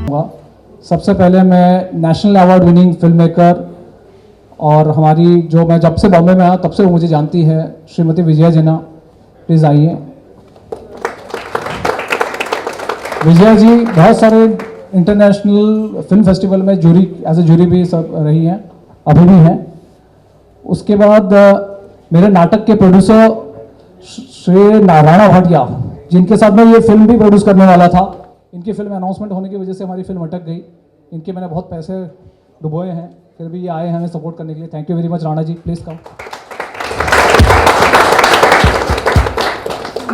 सबसे पहले मैं national award winning film maker और हमारी जो मैं जब से बॉम्बे में आया तब से वो मुझे जानती है, श्रीमती विजया जिन्ना, प्लीज़ आइए। विजया जी बहुत सारे इंटरनेशनल फिल्म फेस्टिवल में जूरी एज ए जूरी भी सब रही हैं, अभी भी हैं। उसके बाद मेरे नाटक के प्रोड्यूसर श्री नारायण भाटिया, जिनके साथ मैं ये फिल्म भी प्रोड्यूस करने वाला था, इनकी फिल्म अनाउंसमेंट होने की वजह से हमारी फिल्म अटक गई। इनके मैंने बहुत पैसे डुबोए हैं, फिर भी ये आए हैं हमें सपोर्ट करने के लिए। Thank you very much Rana ji, please come.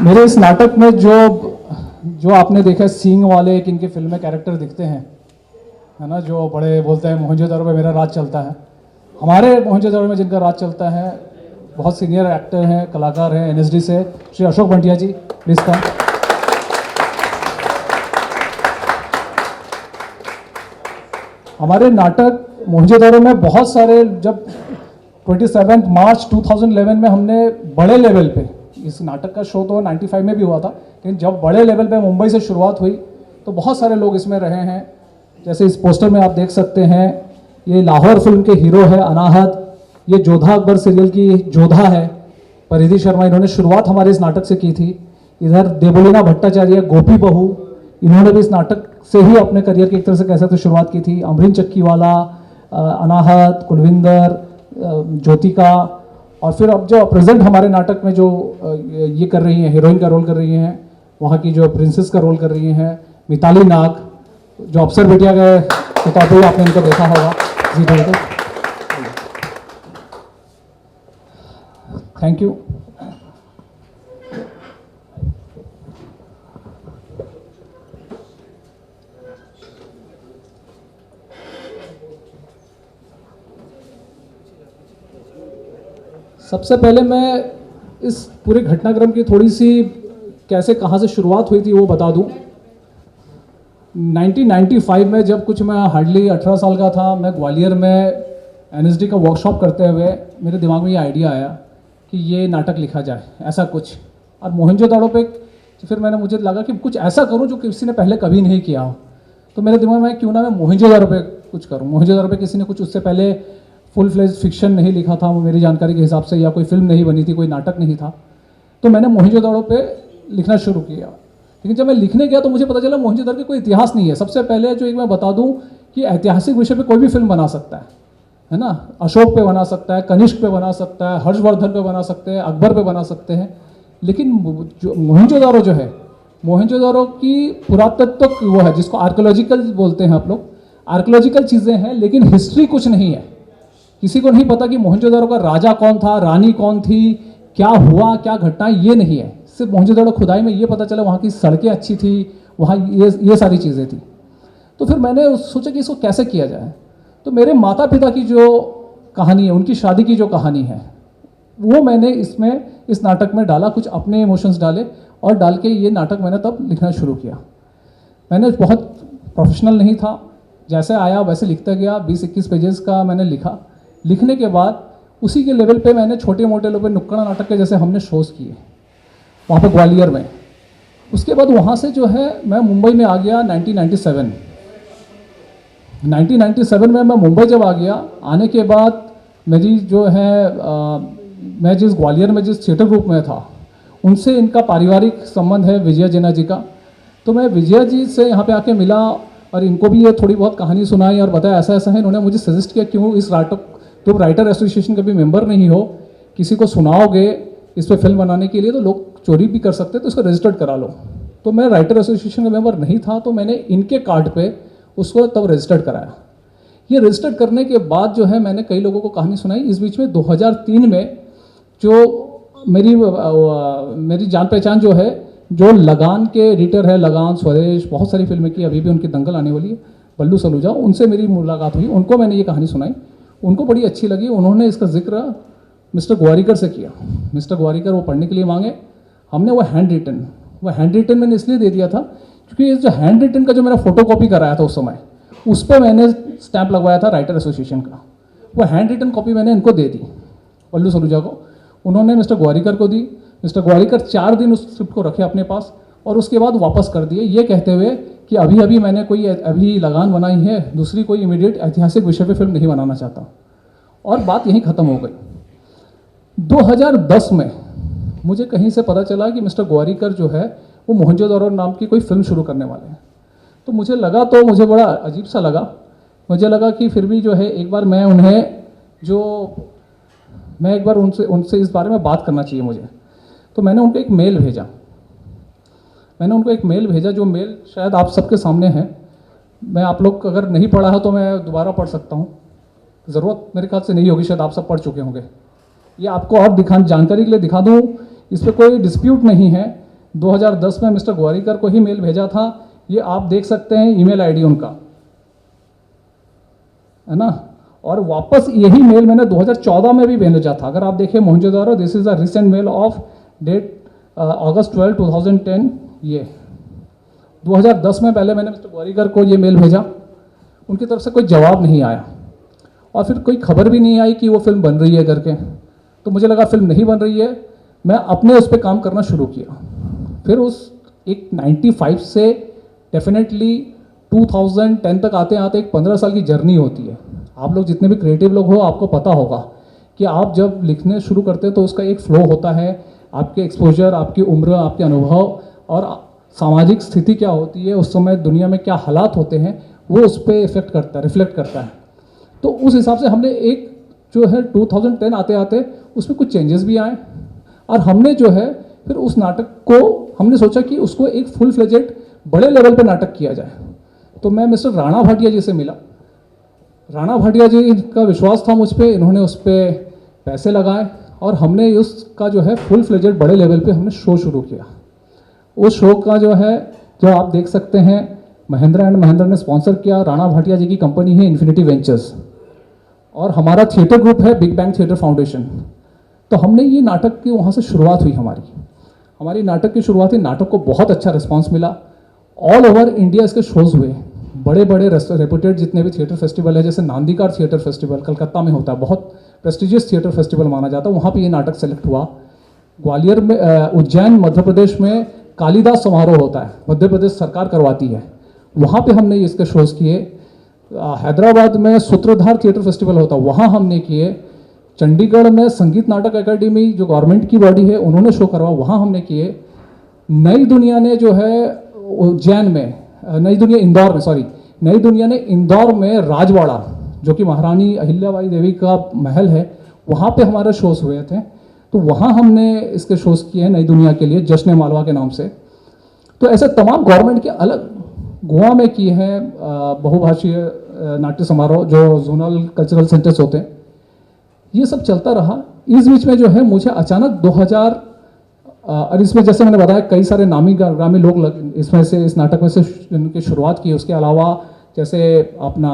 मेरे इस नाटक में जो आपने देखा सींग वाले एक इनके फिल्म में कैरेक्टर दिखते हैं, है ना, जो बड़े बोलते हैं मोहनजोदड़ो में मेरा राज चलता है। हमारे मोहनजोदड़ो में जिनका राज चलता है बहुत सीनियर एक्टर हैं, कलाकार हैं, एनएसडी से श्री अशोक बंटिया जी, प्लीज़ कम। हमारे नाटक मोहनजोदड़ो में बहुत सारे, जब 27 मार्च 2011 में हमने बड़े लेवल पे, इस नाटक का शो तो 95 में भी हुआ था, लेकिन जब बड़े लेवल पे मुंबई से शुरुआत हुई तो बहुत सारे लोग इसमें रहे हैं। जैसे इस पोस्टर में आप देख सकते हैं, ये लाहौर फिल्म के हीरो है अनाहत, ये जोधा अकबर सीरियल की जोधा है परिधि शर्मा, इन्होंने शुरुआत हमारे इस नाटक से की थी। इधर देवलीना भट्टाचार्य गोपी बहू, इन्होंने भी इस नाटक से ही अपने करियर की एक तरह से कह सकते शुरुआत की थी। अमरीन चक्कीवाला, अनाहत, कुलविंदर, ज्योतिका, और फिर अब जो प्रेजेंट हमारे नाटक में जो ये कर रही हैं, हीरोइन का रोल कर रही हैं, वहाँ की जो प्रिंसेस का रोल कर रही हैं मिताली नाग, जो अफसर बिटिया के किताब पे आपने इनको देखा होगा जी। Thank you. सबसे पहले मैं इस पूरे घटनाक्रम की थोड़ी सी कैसे कहाँ से शुरुआत हुई थी वो बता दूं। 1995 में जब कुछ मैं हार्डली 18 साल का था, मैं ग्वालियर में एनएसडी का वर्कशॉप करते हुए मेरे दिमाग में ये आइडिया आया कि ये नाटक लिखा जाए ऐसा कुछ, और मोहनजोदड़ो पे फिर मुझे लगा कि कुछ ऐसा करूं जो किसी ने पहले कभी नहीं किया हो। तो मेरे दिमाग में क्यों ना मैं मोहनजोदड़ो पे कुछ करूं। मोहनजोदड़ो पे किसी ने कुछ उससे पहले फुल फ्लेज फिक्शन नहीं लिखा था मेरी जानकारी के हिसाब से, या कोई फिल्म नहीं बनी थी, कोई नाटक नहीं था। तो मैंने मोहनजोदड़ो पे लिखना शुरू किया। लेकिन जब मैं लिखने गया तो मुझे पता चला मोहनजोदड़ो का कोई इतिहास नहीं है। सबसे पहले जो एक मैं बता दूं कि ऐतिहासिक विषय पे कोई भी फिल्म बना सकता है ना। अशोक पे बना सकता है, कनिष्क पे बना सकता है, हर्षवर्धन पे बना सकते हैं, अकबर पे बना सकते हैं। लेकिन जो मोहनजोदड़ो जो है, मोहनजोदड़ो की पुरातत्व वो है जिसको आर्कोलॉजिकल बोलते हैं आप लोग, आर्कोलॉजिकल चीज़ें हैं, लेकिन हिस्ट्री कुछ नहीं है। किसी को नहीं पता कि मोहनजोदड़ो का राजा कौन था, रानी कौन थी, क्या हुआ, क्या घटना, ये नहीं है। सिर्फ मोहनजोदड़ो खुदाई में ये पता चला वहाँ की सड़कें अच्छी थी, वहाँ ये सारी चीज़ें थी। तो फिर मैंने सोचा कि इसको कैसे किया जाए। तो मेरे माता पिता की जो कहानी है, उनकी शादी की जो कहानी है, वो मैंने इस नाटक में डाला, कुछ अपने इमोशंस डाले और डाल के ये नाटक मैंने तब लिखना शुरू किया। मैंने बहुत प्रोफेशनल नहीं था, जैसे आया वैसे लिखता गया। 20-21 पेजेस का मैंने लिखा। लिखने के बाद उसी के लेवल पे मैंने छोटे मोटे लेवल पे नुक्कड़ नाटक के जैसे हमने शोज़ किए वहाँ पे ग्वालियर में। उसके बाद वहाँ से जो है मैं मुंबई में आ गया 1997 में मैं मुंबई जब आ गया, आने के बाद मेरी जो है मैं जिस ग्वालियर में जिस थिएटर ग्रुप में था उनसे इनका पारिवारिक संबंध है विजया जिन्ना जी का। तो मैं विजया जी से यहाँ पे आके मिला और इनको भी ये थोड़ी बहुत कहानी सुनाई और बताया ऐसा ऐसा है। इन्होंने मुझे सजेस्ट किया क्यों इस नाटक, तुम राइटर एसोसिएशन का भी मेंबर नहीं हो, किसी को सुनाओगे इस पर फिल्म बनाने के लिए तो लोग चोरी भी कर सकते, तो इसको रजिस्टर्ड करा लो। तो मैं राइटर एसोसिएशन का मेंबर नहीं था, तो मैंने इनके कार्ड पे उसको तब रजिस्टर्ड कराया। ये रजिस्टर्ड करने के बाद जो है मैंने कई लोगों को कहानी सुनाई। इस बीच में 2003 में जो मेरी जान पहचान जो है, जो लगान के एडिटर है, लगान, स्वदेश, बहुत सारी फिल्में की, अभी भी उनकी दंगल आने वाली है, बल्लू सलूजा, उनसे मेरी मुलाकात हुई। उनको मैंने ये कहानी सुनाई, उनको बड़ी अच्छी लगी। उन्होंने इसका जिक्र मिस्टर ग्वारिकर से किया। मिस्टर ग्वारिकर वो पढ़ने के लिए मांगे। हमने वो हैंड रिटन मैंने इसलिए दे दिया था क्योंकि ये जो हैंड रिटन का जो मेरा फोटो कॉपी कराया था उस समय, उस पर मैंने स्टैंप लगवाया था राइटर एसोसिएशन का। वो हैंड रिटन कॉपी मैंने इनको दे दी, बल्लू सलूजा को। उन्होंने मिस्टर ग्वारिकर को दी। मिस्टर ग्वारिकर 4 दिन उस स्क्रिप्ट को रखे अपने पास और उसके बाद वापस कर दिए, ये कहते हुए कि अभी अभी मैंने कोई अभी लगान बनाई है, दूसरी कोई इमीडिएट ऐतिहासिक विषय पे फिल्म नहीं बनाना चाहता। और बात यहीं ख़त्म हो गई। 2010 में मुझे कहीं से पता चला कि मिस्टर ग्वारिकर जो है वो मोहनजोदड़ो नाम की कोई फिल्म शुरू करने वाले हैं। तो मुझे लगा, तो मुझे बड़ा अजीब सा लगा। मुझे लगा कि फिर भी जो है एक बार मैं एक बार उनसे इस बारे में बात करना चाहिए मुझे। तो मैंने उनको एक मेल भेजा, जो मेल शायद आप सबके सामने है। मैं आप लोग अगर नहीं पढ़ा है तो मैं दोबारा पढ़ सकता हूँ, ज़रूरत मेरे ख्याल से नहीं होगी, शायद आप सब पढ़ चुके होंगे। ये आपको और जानकारी के लिए दिखा दूँ, इस पर कोई डिस्प्यूट नहीं है। 2010 में मिस्टर ग्वारिकर को ही मेल भेजा था। ये आप देख सकते हैं ईमेल आईडी उनका, है ना। और वापस यही मेल मैंने 2014 में भी भेजा था। अगर आप देखें Mohenjodaro, this is a recent mail of date August 12, 2010। ये 2010 में पहले मैंने मिस्टर ग्वारिकर को ये मेल भेजा, उनकी तरफ से कोई जवाब नहीं आया और फिर कोई खबर भी नहीं आई कि वो फिल्म बन रही है करके। तो मुझे लगा फिल्म नहीं बन रही है, मैं अपने उस पर काम करना शुरू किया। फिर उस एक 95 से डेफिनेटली 2010 तक आते आते एक 15 साल की जर्नी होती है। आप लोग जितने भी क्रिएटिव लोग हो, आपको पता होगा कि आप जब लिखने शुरू करते हैं तो उसका एक फ्लो होता है। आपके एक्सपोजर, आपकी उम्र, आपके अनुभव और सामाजिक स्थिति क्या होती है, उस समय दुनिया में क्या हालात होते हैं, वो उस पर इफेक्ट करता है, रिफ्लेक्ट करता है। तो उस हिसाब से हमने एक जो है 2010 आते आते उसमें कुछ चेंजेस भी आए और हमने जो है फिर उस नाटक को हमने सोचा कि उसको एक फुल फ्लेजेड बड़े लेवल पे नाटक किया जाए। तो मैं मिस्टर राणा भाटिया जी से मिला। राणा भाटिया जी का विश्वास था मुझ पर, इन्होंने उस पर पैसे लगाए और हमने उसका जो है फुल फ्लेजेड बड़े लेवल पे हमने शो शुरू किया। उस शो का जो आप देख सकते हैं, महिंद्रा एंड महिंद्रा ने स्पॉन्सर किया। राणा भाटिया जी की कंपनी है इन्फिनिटी वेंचर्स और हमारा थिएटर ग्रुप है बिग बैंग थिएटर फाउंडेशन। तो हमने ये नाटक की वहाँ से शुरुआत हुई। हमारी नाटक की शुरुआत हुई, नाटक को बहुत अच्छा रिस्पांस मिला। ऑल ओवर इंडिया इसके शोज़ हुए, बड़े बड़े रेपुटेड जितने भी थिएटर फेस्टिवल है, जैसे नांदीकार थिएटर फेस्टिवल कलकत्ता में होता है, बहुत प्रेस्टिजियस थिएटर फेस्टिवल माना जाता है, वहाँ पे ये नाटक सेलेक्ट हुआ। ग्वालियर में, उज्जैन मध्य प्रदेश में कालिदास समारोह होता है, मध्य प्रदेश सरकार करवाती है, वहाँ पे हमने इसके शोज़ किए। हैदराबाद में सूत्रधार थिएटर फेस्टिवल होता है, वहाँ हमने किए। चंडीगढ़ में संगीत नाटक एकेडमी जो गवर्नमेंट की बॉडी है, उन्होंने शो करवा, वहाँ हमने किए। नई दुनिया ने जो है उज्जैन में, नई दुनिया ने इंदौर में राजवाड़ा, जो कि महारानी अहिल्याबाई देवी का महल है, वहाँ पे हमारे शोज़ हुए थे। तो वहाँ हमने इसके शोज़ किए हैं नई दुनिया के लिए, जश्न मालवा के नाम से। तो ऐसे तमाम गवर्नमेंट के अलग, गोवा में किए हैं बहुभाषीय नाट्य समारोह जो जोनल कल्चरल सेंटर्स होते हैं। ये सब चलता रहा। इस बीच में जो है मुझे अचानक 2000 और इसमें जैसे मैंने बताया कई सारे नामी ग्रामी लोग इसमें से, इस नाटक में से इनकी शुरुआत की। उसके अलावा जैसे अपना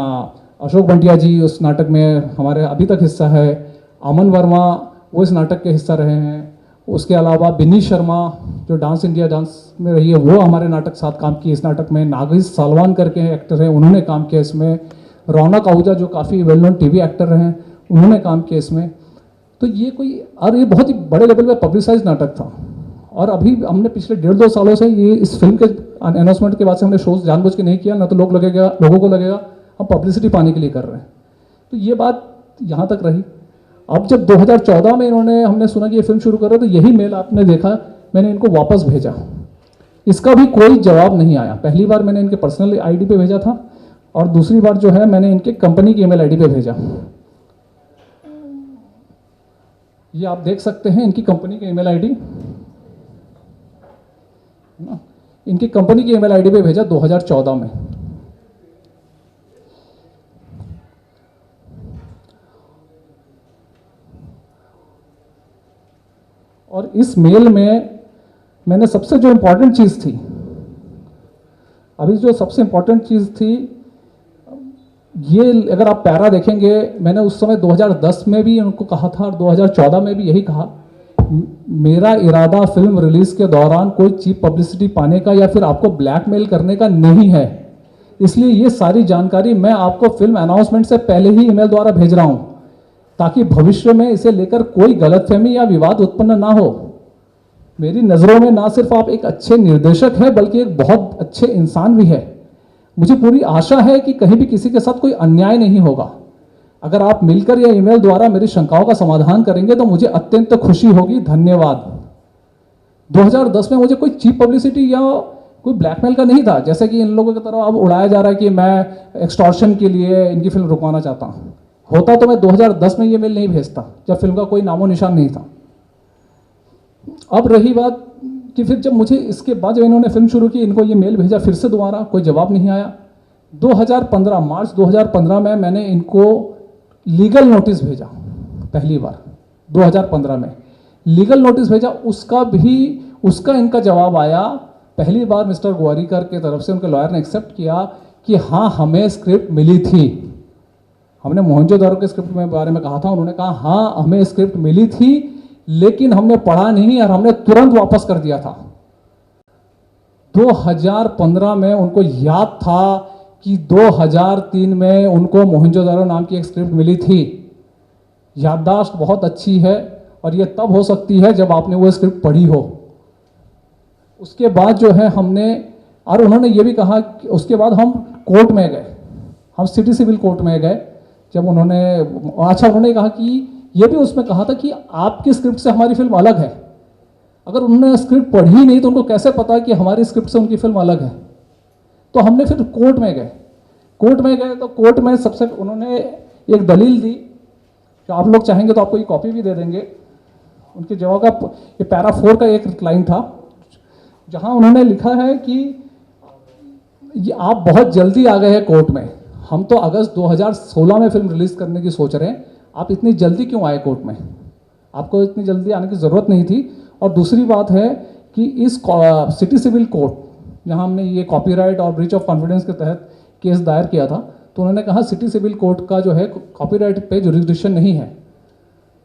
अशोक बंटिया जी उस नाटक में हमारे अभी तक हिस्सा है, अमन वर्मा वो इस नाटक के हिस्सा रहे हैं। उसके अलावा बिन्नी शर्मा जो डांस इंडिया डांस में रही है, वो हमारे नाटक साथ काम की इस नाटक में। नागिस सालवान करके एक्टर हैं, उन्होंने काम किया इसमें। रौनक आहूजा जो काफ़ी वेल नोन टीवी एक्टर हैं, उन्होंने काम किया इसमें। तो ये बहुत ही बड़े लेवल पे पब्लिसाइज नाटक था। और अभी हमने पिछले 1.5-2 सालों से ये इस फिल्म के अनाउंसमेंट के बाद से हमने शोज जानबूझ के नहीं किया, ना तो लोगों को लगेगा हम पब्लिसिटी पाने के लिए कर रहे हैं। तो ये बात यहाँ तक रही। अब जब 2014 में हमने सुना कि ये फिल्म शुरू कर रहे हैं, तो यही मेल आपने देखा, मैंने इनको वापस भेजा। इसका भी कोई जवाब नहीं आया। पहली बार मैंने इनके पर्सनल आईडी पे भेजा था और दूसरी बार जो है मैंने इनके कंपनी की ईमेल आईडी पे भेजा। ये आप देख सकते हैं इनकी कंपनी की ईमेल आईडी, इनकी कंपनी की ईमेल आईडी पे भेजा 2014 में। और इस मेल में मैंने सबसे जो इंपॉर्टेंट चीज थी, ये अगर आप पैरा देखेंगे, मैंने उस समय 2010 में भी उनको कहा था और 2014 में भी यही कहा, मेरा इरादा फिल्म रिलीज के दौरान कोई चीप पब्लिसिटी पाने का या फिर आपको ब्लैकमेल करने का नहीं है। इसलिए ये सारी जानकारी मैं आपको फिल्म अनाउंसमेंट से पहले ही ईमेल द्वारा भेज रहा हूं, ताकि भविष्य में इसे लेकर कोई गलतफहमी या विवाद उत्पन्न ना हो। मेरी नज़रों में ना सिर्फ आप एक अच्छे निर्देशक हैं, बल्कि एक बहुत अच्छे इंसान भी है। मुझे पूरी आशा है कि कहीं भी किसी के साथ कोई अन्याय नहीं होगा। अगर आप मिलकर या ईमेल द्वारा मेरी शंकाओं का समाधान करेंगे तो मुझे अत्यंत खुशी होगी। धन्यवाद। 2010 में मुझे कोई चीप पब्लिसिटी या कोई ब्लैकमेल का नहीं था, जैसे कि इन लोगों की तरह अब उड़ाया जा रहा है कि मैं एक्सटॉर्शन के लिए इनकी फिल्म रुकवाना चाहता हूँ। होता तो मैं 2010 में ये मेल नहीं भेजता, जब फिल्म का कोई नामो निशान नहीं था। अब रही बात कि फिर जब मुझे इसके बाद जब इन्होंने फिल्म शुरू की, इनको ये मेल भेजा फिर से दोबारा, कोई जवाब नहीं आया। 2015 मार्च 2015 में मैंने इनको लीगल नोटिस भेजा, पहली बार 2015 में लीगल नोटिस भेजा। उसका इनका जवाब आया। पहली बार मिस्टर ग्वारिकर के तरफ से उनके लॉयर ने एक्सेप्ट किया कि हाँ हमें स्क्रिप्ट मिली थी। हमने मोहनजोदड़ो के स्क्रिप्ट में बारे में कहा था, उन्होंने कहा हाँ हमें स्क्रिप्ट मिली थी लेकिन हमने पढ़ा नहीं और हमने तुरंत वापस कर दिया था। 2015 में उनको याद था कि 2003 में उनको मोहनजोदड़ो नाम की एक स्क्रिप्ट मिली थी। याददाश्त बहुत अच्छी है और ये तब हो सकती है जब आपने वो स्क्रिप्ट पढ़ी हो। उसके बाद जो है हमने, और उन्होंने ये भी कहा कि उसके बाद हम कोर्ट में गए, हम सिटी सिविल कोर्ट में गए। जब उन्होंने कहा कि ये भी उसमें कहा था कि आपकी स्क्रिप्ट से हमारी फिल्म अलग है। अगर उन्होंने स्क्रिप्ट पढ़ी नहीं तो उनको कैसे पता कि हमारी स्क्रिप्ट से उनकी फिल्म अलग है। तो हमने फिर कोर्ट में गए तो कोर्ट में सबसे उन्होंने एक दलील दी कि आप लोग चाहेंगे तो आपको ये कॉपी भी दे देंगे। उनके जवाब का ये पैरा 4 का एक लाइन था जहां उन्होंने लिखा है कि ये आप बहुत जल्दी आ गए हैं कोर्ट में। हम तो अगस्त 2016 में फिल्म रिलीज करने की सोच रहे हैं, आप इतनी जल्दी क्यों आए कोर्ट में? आपको इतनी जल्दी आने की ज़रूरत नहीं थी। और दूसरी बात है कि इस सिटी सिविल कोर्ट जहां हमने ये कॉपीराइट और ब्रीच ऑफ कॉन्फिडेंस के तहत केस दायर किया था, तो उन्होंने कहा सिटी सिविल कोर्ट का जो है कॉपीराइट पे जुरिसडिक्शन नहीं है।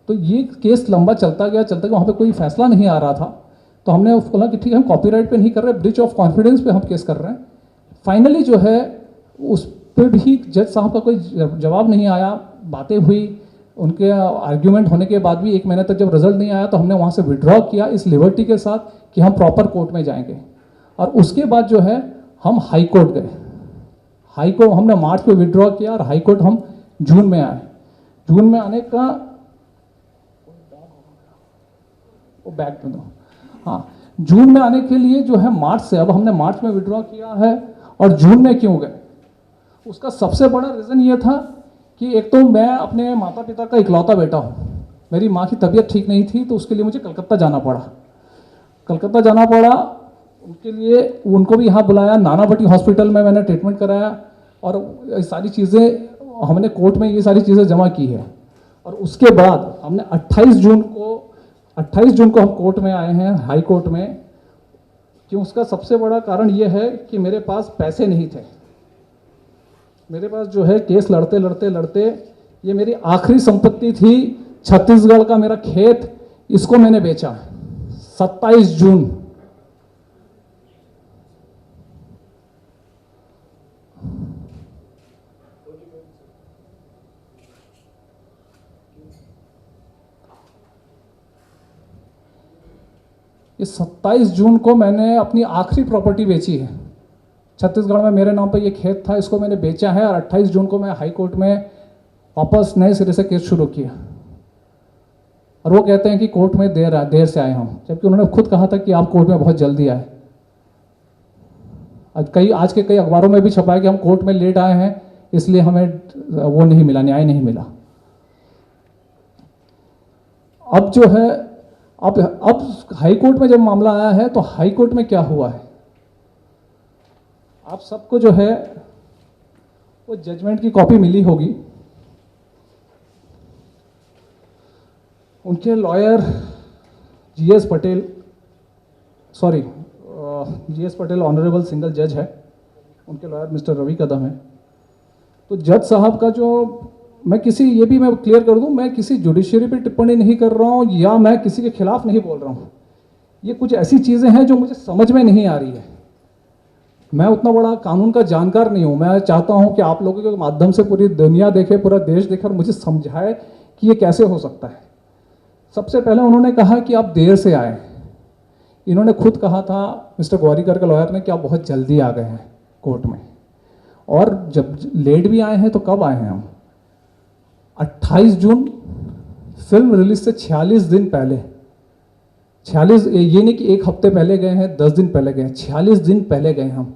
तो ये केस लंबा चलता गया वहाँ पे कोई फैसला नहीं आ रहा था। तो हमने उसको बोला कि ठीक है, हम कॉपीराइट पे नहीं कर रहे, ब्रीच ऑफ कॉन्फिडेंस पे हम केस कर रहे हैं। फाइनली जो है उस पर भी जज साहब का कोई जवाब नहीं आया। बातें हुई, उनके आर्ग्यूमेंट होने के बाद भी 1 महीने तक जब रिजल्ट नहीं आया तो हमने वहाँ से विड्रॉ किया इस लिबर्टी के साथ कि हम प्रॉपर कोर्ट में जाएंगे। और उसके बाद जो है हम हाई कोर्ट गए। हाई कोर्ट हमने मार्च में विड्रॉ किया और हाई कोर्ट हम जून में आए। जून में आने का वो बैक में दो, हाँ, जून में आने के लिए जो है मार्च से, अब हमने मार्च में विड्रॉ किया है और जून में क्यों गए? उसका सबसे बड़ा रीज़न ये था कि एक तो मैं अपने माता पिता का इकलौता बेटा हूँ। मेरी माँ की तबीयत ठीक नहीं थी तो उसके लिए मुझे कलकत्ता जाना पड़ा। उनके लिए उनको भी यहाँ बुलाया, नानावटी हॉस्पिटल में मैंने ट्रीटमेंट कराया और सारी चीज़ें हमने कोर्ट में ये सारी चीज़ें जमा की है। और उसके बाद हमने 28 जून को हम कोर्ट में आए हैं, हाई कोर्ट में। कि उसका सबसे बड़ा कारण ये है कि मेरे पास पैसे नहीं थे। मेरे पास जो है केस लड़ते ये मेरी आखिरी संपत्ति थी, छत्तीसगढ़ का मेरा खेत, इसको मैंने बेचा 27 जून। इस 27 जून को मैंने अपनी आखिरी प्रॉपर्टी बेची है। छत्तीसगढ़ में मेरे नाम पर ये खेत था, इसको मैंने बेचा है। और 28 जून को मैं हाई कोर्ट में वापस नए सिरे से केस शुरू किया। और वो कहते हैं कि कोर्ट में देर से आए हम, जबकि उन्होंने खुद कहा था कि आप कोर्ट में बहुत जल्दी आए। आज के कई अखबारों में भी छपा है कि हम कोर्ट में लेट आए हैं, इसलिए हमें वो नहीं मिला, न्याय नहीं मिला। अब जो है अब हाई कोर्ट में जब मामला आया है तो हाई कोर्ट में क्या हुआ है, आप सबको जो है वो जजमेंट की कॉपी मिली होगी। उनके lawyer GS Patel honourable single जज है, उनके लॉयर मिस्टर रवि कदम है। तो जज साहब का जो मैं क्लियर कर दूं, मैं किसी जुडिशरी पे टिप्पणी नहीं कर रहा हूं या मैं किसी के खिलाफ नहीं बोल रहा हूं। ये कुछ ऐसी चीज़ें हैं जो मुझे समझ में नहीं आ रही है। मैं उतना बड़ा कानून का जानकार नहीं हूं। मैं चाहता हूं कि आप लोगों के माध्यम से पूरी दुनिया देखे, पूरा देश देखे और मुझे समझाए कि ये कैसे हो सकता है। सबसे पहले उन्होंने कहा कि आप देर से आए। इन्होंने खुद कहा था, मिस्टर ग्वारिकर के लॉयर ने, कि आप बहुत जल्दी आ गए हैं कोर्ट में। और जब लेट भी आए हैं तो कब आए हैं हम? 28 जून फिल्म रिलीज से 46 दिन पहले, 46, ये नहीं कि एक हफ्ते पहले गए हैं, 10 दिन पहले गए हैं, 46 दिन पहले गए हम।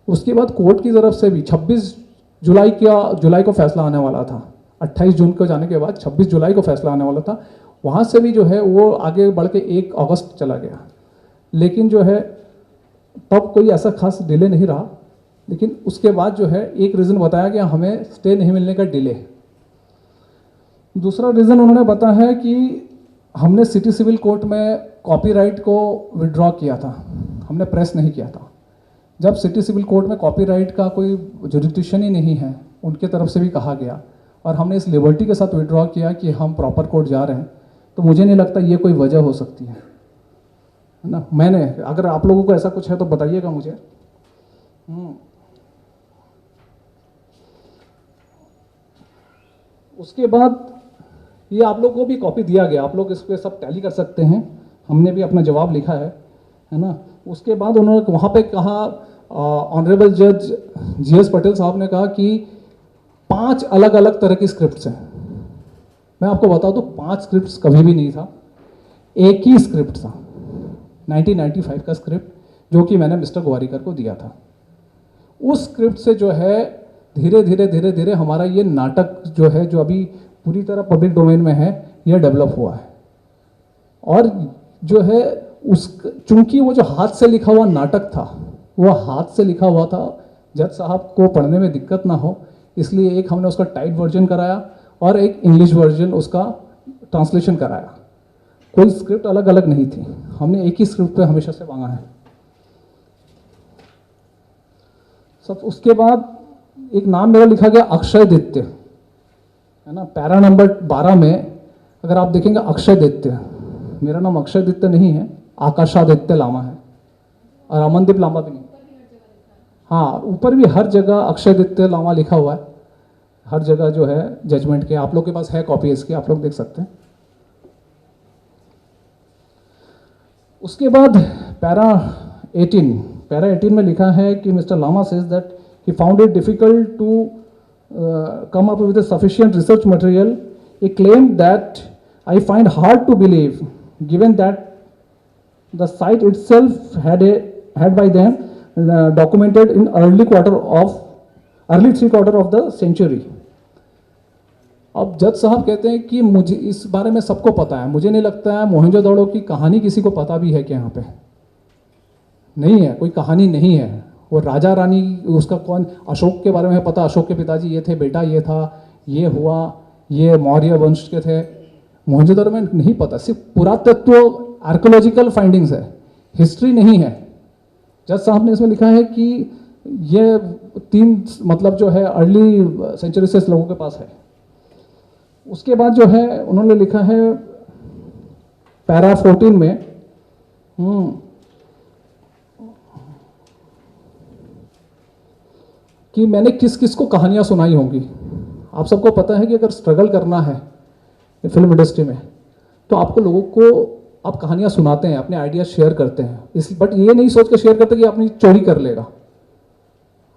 उसके बाद कोर्ट की तरफ से भी 26 जुलाई को फैसला आने वाला था। 28 जून को जाने के बाद 26 जुलाई को फैसला आने वाला था। वहाँ से भी जो है वो आगे बढ़ के 1 अगस्त चला गया। लेकिन जो है तब कोई ऐसा खास डिले नहीं रहा। लेकिन उसके बाद जो है एक रीज़न बताया गया हमें स्टे नहीं मिलने का डिले। दूसरा रीज़न उन्होंने बताया है कि हमने सिटी सिविल कोर्ट में कॉपीराइट को विड्रॉ किया था, हमने प्रेस नहीं किया था। जब सिटी सिविल कोर्ट में कॉपीराइट का कोई जुरिडिक्शन ही नहीं है, उनके तरफ से भी कहा गया, और हमने इस लिबर्टी के साथ विड्रॉ किया कि हम प्रॉपर कोर्ट जा रहे हैं, तो मुझे नहीं लगता ये कोई वजह हो सकती है ना। मैंने, अगर आप लोगों को ऐसा कुछ है तो बताइएगा मुझे। उसके बाद ये आप लोगों को भी कॉपी दिया गया, आप लोग इस पर सब टैली कर सकते हैं, हमने भी अपना जवाब लिखा है ना। उसके बाद उन्होंने वहाँ पे कहा, ऑनरेबल जज GS पटेल साहब ने कहा कि 5 अलग अलग तरह की स्क्रिप्ट्स हैं। मैं आपको बता दूं 5 स्क्रिप्ट्स कभी भी नहीं था, एक ही स्क्रिप्ट था 1995 का स्क्रिप्ट, जो कि मैंने मिस्टर गोवारिकर को दिया था। उस स्क्रिप्ट से जो है धीरे धीरे हमारा ये नाटक जो है, जो अभी पूरी तरह पब्लिक डोमेन में है, यह डेवलप हुआ है। और जो है चूंकि वो जो हाथ से लिखा हुआ नाटक था, वो हाथ से लिखा हुआ था, जज साहब को पढ़ने में दिक्कत ना हो, इसलिए एक हमने उसका टाइट वर्जन कराया और एक इंग्लिश वर्जन उसका ट्रांसलेशन कराया। कोई स्क्रिप्ट अलग अलग नहीं थी, हमने एक ही स्क्रिप्ट पे हमेशा से मांगा है सब। उसके बाद एक नाम मेरा लिखा गया अक्षय दित्य, है ना। पैरा नंबर 12 में अगर आप देखेंगे अक्षय दित्य, मेरा नाम अक्षय दित्य नहीं है, आकाशादित्य लामा है, और अमनदीप लामा भी नहीं। हाँ, ऊपर भी हर जगह अक्षयदित्य लामा लिखा हुआ है, हर जगह जो है जजमेंट के। आप लोग के पास है कॉपी इसकी, आप लोग देख सकते हैं। उसके बाद पैरा 18 में लिखा है कि mister Lama says that he found it difficult to come up with a sufficient research material, a claim that I find hard to believe given that the site itself had by then documented in early 3/4 of the century. अब जज साहब कहते हैं कि मुझे इस बारे में सबको पता है, मुझे नहीं लगता है मोहनजोदड़ो की कहानी किसी को पता भी है कि यहाँ पे नहीं है, कोई कहानी नहीं है। वो राजा रानी, उसका कौन, अशोक के बारे में पता, अशोक के पिताजी ये थे, बेटा ये था, ये हुआ, ये मौर्य वंश के थे। मोहनजोदड़ो में नहीं पता, सिर्फ पुरातत्व आर्कोलॉजिकल फाइंडिंग्स है, हिस्ट्री नहीं है। जज साहब ने इसमें लिखा है कि ये 3 मतलब जो है अर्ली सेंचुरी से लोगों के पास है। उसके बाद जो है उन्होंने लिखा है पैरा 14 में कि मैंने किस किस को कहानियां सुनाई होंगी। आप सबको पता है कि अगर स्ट्रगल करना है फिल्म इंडस्ट्री में, तो आपको लोगों को आप कहानियां सुनाते हैं, अपने आइडिया शेयर करते हैं, बट ये नहीं सोच के शेयर करते कि अपनी चोरी कर लेगा।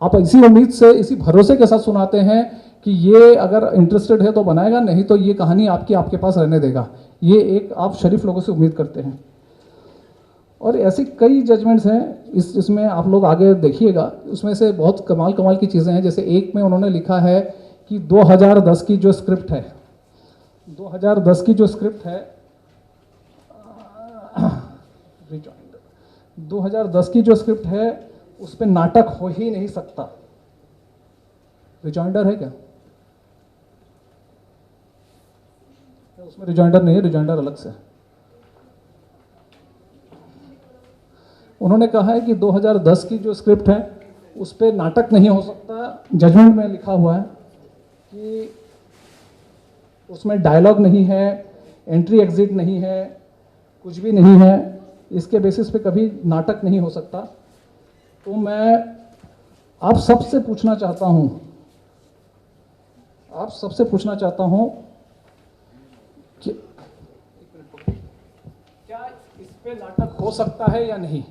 आप इसी उम्मीद से, इसी भरोसे के साथ सुनाते हैं कि ये अगर इंटरेस्टेड है तो बनाएगा, नहीं तो ये कहानी आपके पास रहने देगा। ये एक आप शरीफ लोगों से उम्मीद करते हैं। और ऐसी कई जजमेंट्स हैं इसमें, आप लोग आगे देखिएगा। उसमें से बहुत कमाल की चीज़ें हैं। जैसे एक में उन्होंने लिखा है कि 2010 की जो स्क्रिप्ट है, 2010 की जो स्क्रिप्ट है 2010 की जो स्क्रिप्ट है उस पर नाटक हो ही नहीं सकता। रिजॉइंडर है क्या? उसमें रिजॉइंडर नहीं है, रिजॉइंडर अलग से। उन्होंने कहा है कि 2010 की जो स्क्रिप्ट है उस पर नाटक नहीं हो सकता। जजमेंट में लिखा हुआ है कि उसमें डायलॉग नहीं है, एंट्री एग्जिट नहीं है, कुछ भी नहीं है, इसके बेसिस पे कभी नाटक नहीं हो सकता। तो मैं आप सबसे पूछना चाहता हूं कि क्या इस पे नाटक हो सकता है या नहीं?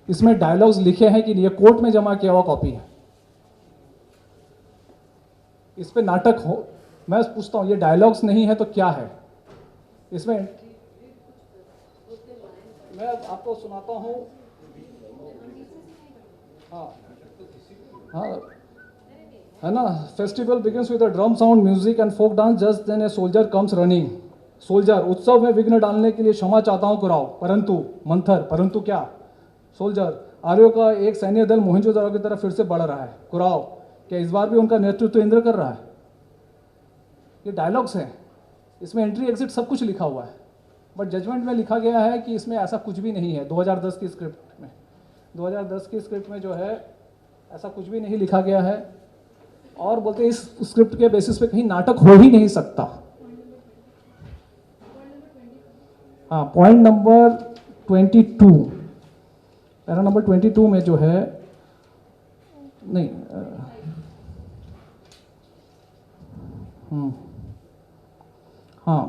इसमें डायलॉग्स लिखे हैं कि ये कोर्ट में जमा किया हुआ कॉपी है, इस पे नाटक हो। मैं पूछता हूँ, ये डायलॉग्स नहीं है तो क्या है इसमें? मैं आपको सुनाता हूँ। हाँ हाँ, है ना। Festival begins with a drum sound, music and folk dance, just then a soldier comes running. Soldier, उत्सव में विघ्न डालने के लिए क्षमा चाहता हूँ कुराओ, परंतु मंथर, परंतु क्या? सोल्जर, आर्यों का एक सैन्य दल मोहनजोदड़ो की तरफ फिर से बढ़ रहा है। कुराओ, क्या इस बार भी उनका नेतृत्व इंद्र कर रहा है? ये डायलॉग्स हैं, इसमें एंट्री एग्जिट सब कुछ लिखा हुआ है, बट जजमेंट में लिखा गया है कि इसमें ऐसा कुछ भी नहीं है। 2010 की स्क्रिप्ट में, 2010 की स्क्रिप्ट में जो है ऐसा कुछ भी नहीं लिखा गया है, और बोलते हैं इस स्क्रिप्ट के बेसिस पे कहीं नाटक हो ही नहीं सकता। हाँ, पॉइंट नंबर 22, पैरा नंबर 22 में जो है, नहीं, हाँ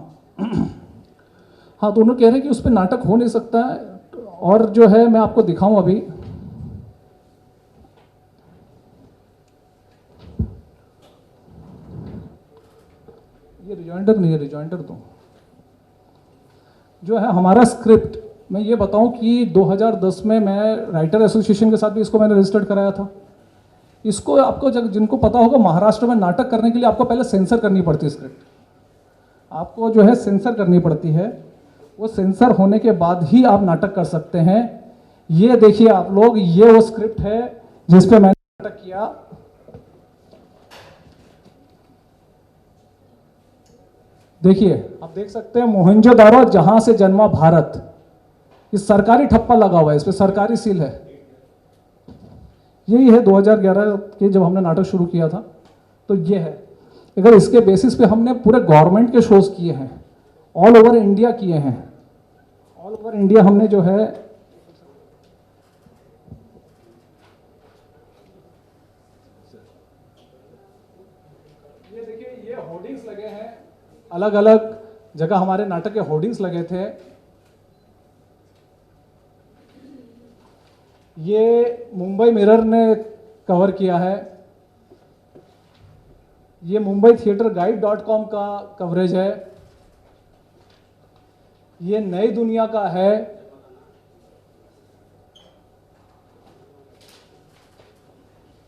हाँ, तो उन्होंने कह रहे हैं कि उस पर नाटक हो नहीं सकता है। और जो है मैं आपको दिखाऊं अभी, ये रिजॉइंडर नहीं है, रिजॉइंडर दो। जो है हमारा स्क्रिप्ट, मैं ये बताऊं कि 2010 में मैं राइटर एसोसिएशन के साथ भी इसको मैंने रजिस्टर्ड कराया था। इसको आपको जिनको पता होगा, महाराष्ट्र में नाटक करने के लिए आपको पहले सेंसर करनी पड़ती है स्क्रिप्ट, आपको जो है सेंसर करनी पड़ती है। वो सेंसर होने के बाद ही आप नाटक कर सकते हैं। ये देखिए आप लोग, ये वो स्क्रिप्ट है जिस पे मैंने नाटक किया। देखिए, आप देख सकते हैं, मोहनजोदारो जहां से जन्मा भारत, इस सरकारी ठप्पा लगा हुआ है, इस पे सरकारी सील है। यही है 2011 के जब हमने नाटक शुरू किया था, तो ये है। अगर इसके बेसिस पे हमने पूरे गवर्नमेंट के शोज किए हैं, ऑल ओवर इंडिया किए हैं, ऑल ओवर इंडिया हमने जो है, ये देखिए, ये होर्डिंग्स लगे हैं, अलग अलग जगह हमारे नाटक के होर्डिंग्स लगे थे। ये मुंबई मिरर ने कवर किया है, ये मुंबई थिएटर गाइड.com का कवरेज है, ये नई दुनिया का है,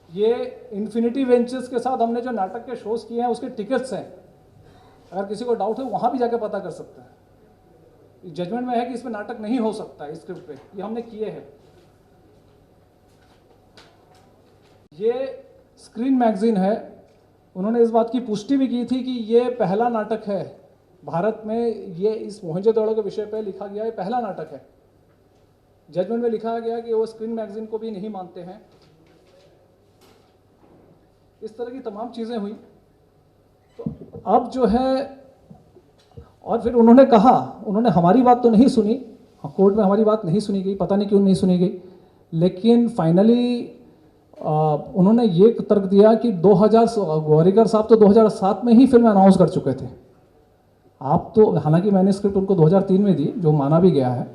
ये इन्फिनिटी वेंचर्स के साथ हमने जो नाटक के शोज किए हैं उसके टिकट्स हैं। अगर किसी को डाउट है वहां भी जाके पता कर सकता है। जजमेंट में है कि इसमें नाटक नहीं हो सकता है, स्क्रिप्ट पे ये हमने किए हैं। ये स्क्रीन मैगजीन है, उन्होंने इस बात की पुष्टि भी की थी कि ये पहला नाटक है भारत में, ये इस मोहनजोदड़ो के विषय पे लिखा गया है, पहला नाटक है। जजमेंट में लिखा गया कि वो स्क्रीन मैगजीन को भी नहीं मानते हैं। इस तरह की तमाम चीज़ें हुई। तो अब जो है, और फिर उन्होंने कहा, उन्होंने हमारी बात तो नहीं सुनी, कोर्ट में हमारी बात नहीं सुनी गई, पता नहीं क्यों नहीं सुनी गई, लेकिन फाइनली उन्होंने ये तर्क दिया कि 2000, ग्वारिकर साहब तो 2007 में ही फिल्म अनाउंस कर चुके थे। आप तो, हालांकि मैंने स्क्रिप्ट उनको 2003 में दी, जो माना भी गया है,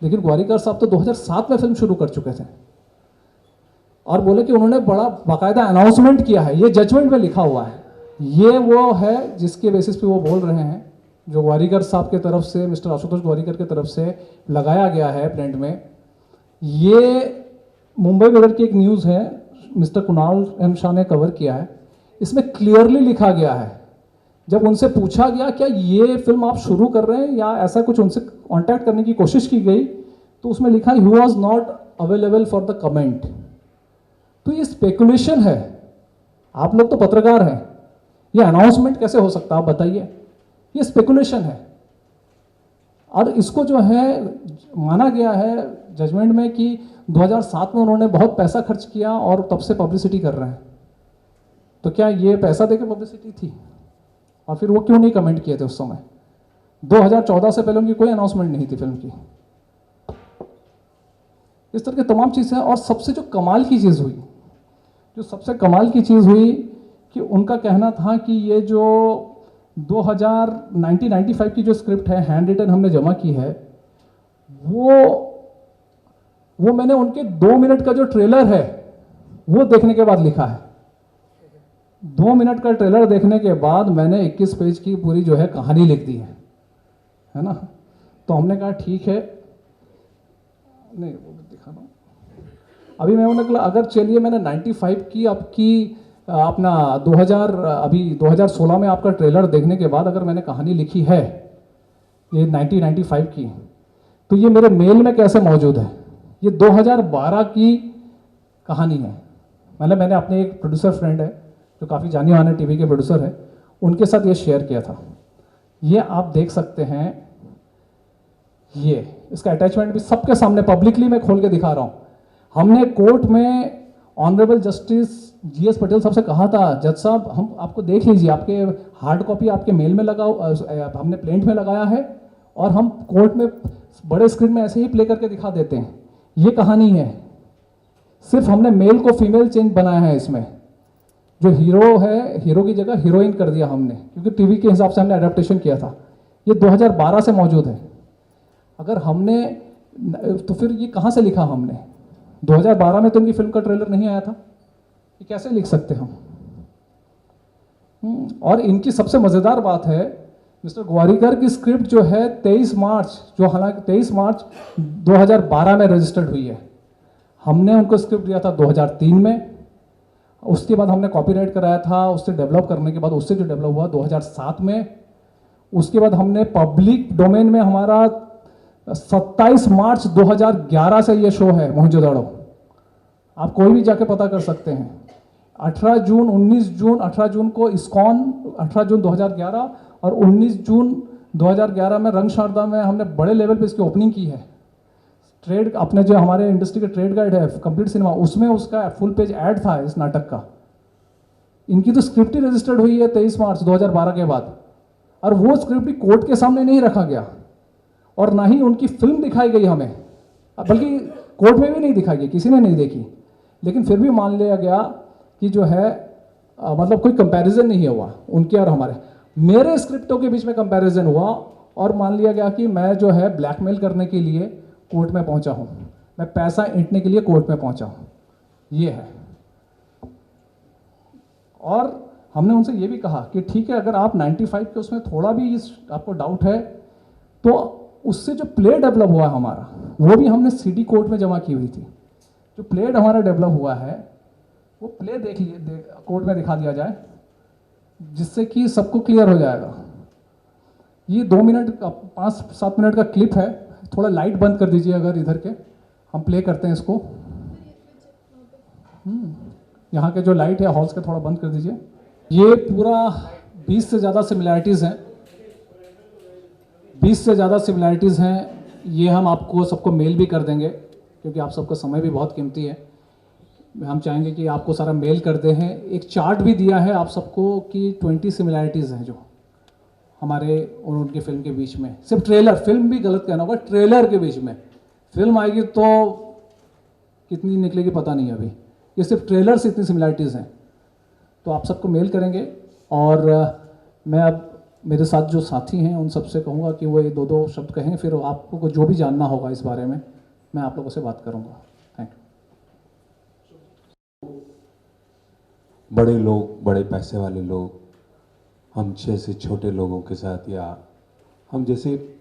लेकिन ग्वारिकर साहब तो 2007 में फिल्म शुरू कर चुके थे। और बोले कि उन्होंने बड़ा बाकायदा अनाउंसमेंट किया है, ये जजमेंट में लिखा हुआ है। ये वो है जिसके बेसिस पे वो बोल रहे हैं, जो ग्वारिकर साहब के तरफ से, मिस्टर आशुतोष ग्वारिकर के तरफ से लगाया गया है प्रिंट में। ये मुंबई मिरर की एक न्यूज़ है, मिस्टर कुणाल एम शाह ने कवर किया है। इसमें क्लियरली लिखा गया है, जब उनसे पूछा गया क्या ये फिल्म आप शुरू कर रहे हैं या ऐसा कुछ उनसे कांटेक्ट करने की कोशिश की गई, तो उसमें लिखा he was not available for the comment. तो ये स्पेकुलेशन है, आप लोग तो पत्रकार हैं, ये अनाउंसमेंट कैसे हो सकता है आप बताइए? ये स्पेकुलेशन है। और इसको जो है माना गया है जजमेंट में कि 2007 में उन्होंने बहुत पैसा खर्च किया और तब से पब्लिसिटी कर रहे हैं। तो क्या ये पैसा देकर पब्लिसिटी थी? और फिर वो क्यों नहीं कमेंट किए थे उस समय? 2014 से पहले उनकी कोई अनाउंसमेंट नहीं थी फिल्म की। इस तरह की तमाम चीज़ें। और सबसे जो कमाल की चीज़ हुई, जो सबसे कमाल की चीज़ हुई कि उनका कहना था कि ये जो 1995 की जो स्क्रिप्ट है, हैंड रिटन हमने जमा की है, वो मैंने उनके 2 मिनट का जो ट्रेलर है वो देखने के बाद लिखा है। 2 मिनट का ट्रेलर देखने के बाद मैंने 21 पेज की पूरी जो है कहानी लिख दी है ना। तो हमने कहा ठीक है, नहीं वो दिखा रहा हूँ अभी मैं उन्होंने कहा अगर चलिए मैंने 95 की आपकी अपना 2000 अभी 2016 में आपका ट्रेलर देखने के बाद अगर मैंने कहानी लिखी है ये 1995 की, तो ये मेरे मेल में कैसे मौजूद है? ये 2012 की कहानी है। मतलब मैंने अपने एक प्रोड्यूसर फ्रेंड है जो काफ़ी जाने माने टीवी के प्रोड्यूसर है, उनके साथ ये शेयर किया था। ये आप देख सकते हैं, ये इसका अटैचमेंट भी सबके सामने पब्लिकली मैं खोल के दिखा रहा हूँ। हमने कोर्ट में ऑनरेबल जस्टिस जीएस पटेल साहब से कहा था, जज साहब हम आपको देख लीजिए, आपके हार्ड कॉपी आपके मेल में लगा, हमने प्रिंट में लगाया है और हम कोर्ट में बड़े स्क्रीन में ऐसे ही प्ले करके दिखा देते हैं। ये कहानी है, सिर्फ हमने मेल को फीमेल चेंज बनाया है इसमें। जो हीरो है, हीरो की जगह हीरोइन कर दिया हमने, क्योंकि टीवी के हिसाब से हमने अडेप्टेशन किया था। ये 2012 से मौजूद है। अगर हमने तो फिर ये कहाँ से लिखा हमने? 2012 में तो उनकी फिल्म का ट्रेलर नहीं आया था, ये कैसे लिख सकते हम? और इनकी सबसे मज़ेदार बात है, मिस्टर ग्वारिकर की स्क्रिप्ट जो है 23 मार्च, जो हालांकि 23 मार्च 2012 में रजिस्टर्ड हुई है, हमने उनको स्क्रिप्ट दिया था 2003 में। उसके बाद हमने कॉपीराइट कराया था, उससे डेवलप करने के बाद उससे जो डेवलप हुआ 2007 में। उसके बाद हमने पब्लिक डोमेन में हमारा 27 मार्च 2011 से ये शो है मोहनजोदड़ो, आप कोई भी जाके पता कर सकते हैं। 18 जून 19 जून 18 जून को इस्कॉन, 18 जून 2011 और 19 जून 2011 में रंग शारदा में हमने बड़े लेवल पे इसकी ओपनिंग की है। ट्रेड अपने जो हमारे इंडस्ट्री के ट्रेड गाइड है कंप्लीट सिनेमा, उसमें उसका फुल पेज ऐड था इस नाटक का। इनकी तो स्क्रिप्ट ही रजिस्टर्ड हुई है 23 मार्च 2012 के बाद, और वो स्क्रिप्ट भी कोर्ट के सामने नहीं रखा गया और ना ही उनकी फिल्म दिखाई गई हमें, बल्कि कोर्ट में भी नहीं दिखाई गई, किसी ने नहीं देखी। लेकिन फिर भी मान लिया गया कि जो है मतलब कोई कंपैरिजन नहीं हुआ उनके और हमारे। मेरे स्क्रिप्टों के बीच में कंपैरिजन हुआ और मान लिया गया कि मैं जो है ब्लैकमेल करने के लिए कोर्ट में पहुंचा हूं, मैं पैसा ईंटने के लिए कोर्ट में पहुंचा हूं, ये है। और हमने उनसे ये भी कहा कि ठीक है, अगर आप 95 के उसमें थोड़ा भी इस आपको डाउट है तो उससे जो प्ले डेवलप हुआ हमारा, वो भी हमने सीडी कोर्ट में जमा की हुई थी। जो प्ले हमारा डेवलप हुआ है वो प्ले देख लिए कोर्ट में दिखा दिया जाए, जिससे कि सबको क्लियर हो जाएगा। ये 2 मिनट का 5-7 मिनट का क्लिप है। थोड़ा लाइट बंद कर दीजिए अगर इधर के, हम प्ले करते हैं इसको। यहाँ के जो लाइट है हॉल्स के थोड़ा बंद कर दीजिए। ये पूरा 20 से ज़्यादा सिमिलैरिटीज़ हैं, 20 से ज़्यादा सिमिलैरिटीज़ हैं। ये हम आपको सबको मेल भी कर देंगे, क्योंकि आप सबका समय भी बहुत कीमती है। हम चाहेंगे कि आपको सारा मेल कर दे हैं। एक चार्ट भी दिया है आप सबको कि 20 सिमिलैरिटीज़ हैं जो हमारे और उनकी फिल्म के बीच में। सिर्फ ट्रेलर, फिल्म भी गलत कहना होगा, ट्रेलर के बीच में। फिल्म आएगी तो कितनी निकलेगी पता नहीं अभी। ये सिर्फ ट्रेलर से इतनी सिमिलैरिटीज़ हैं। तो आप सबको मेल करेंगे और मैं अब मेरे साथ जो साथी हैं उन सबसे कहूँगा कि वो ये 2-2 शब्द कहें, फिर आपको जो भी जानना होगा इस बारे में मैं आप लोगों से बात करूँगा। Thank you. बड़े लोग, बड़े पैसे वाले लोग हम जैसे छोटे लोगों के साथ, या हम जैसे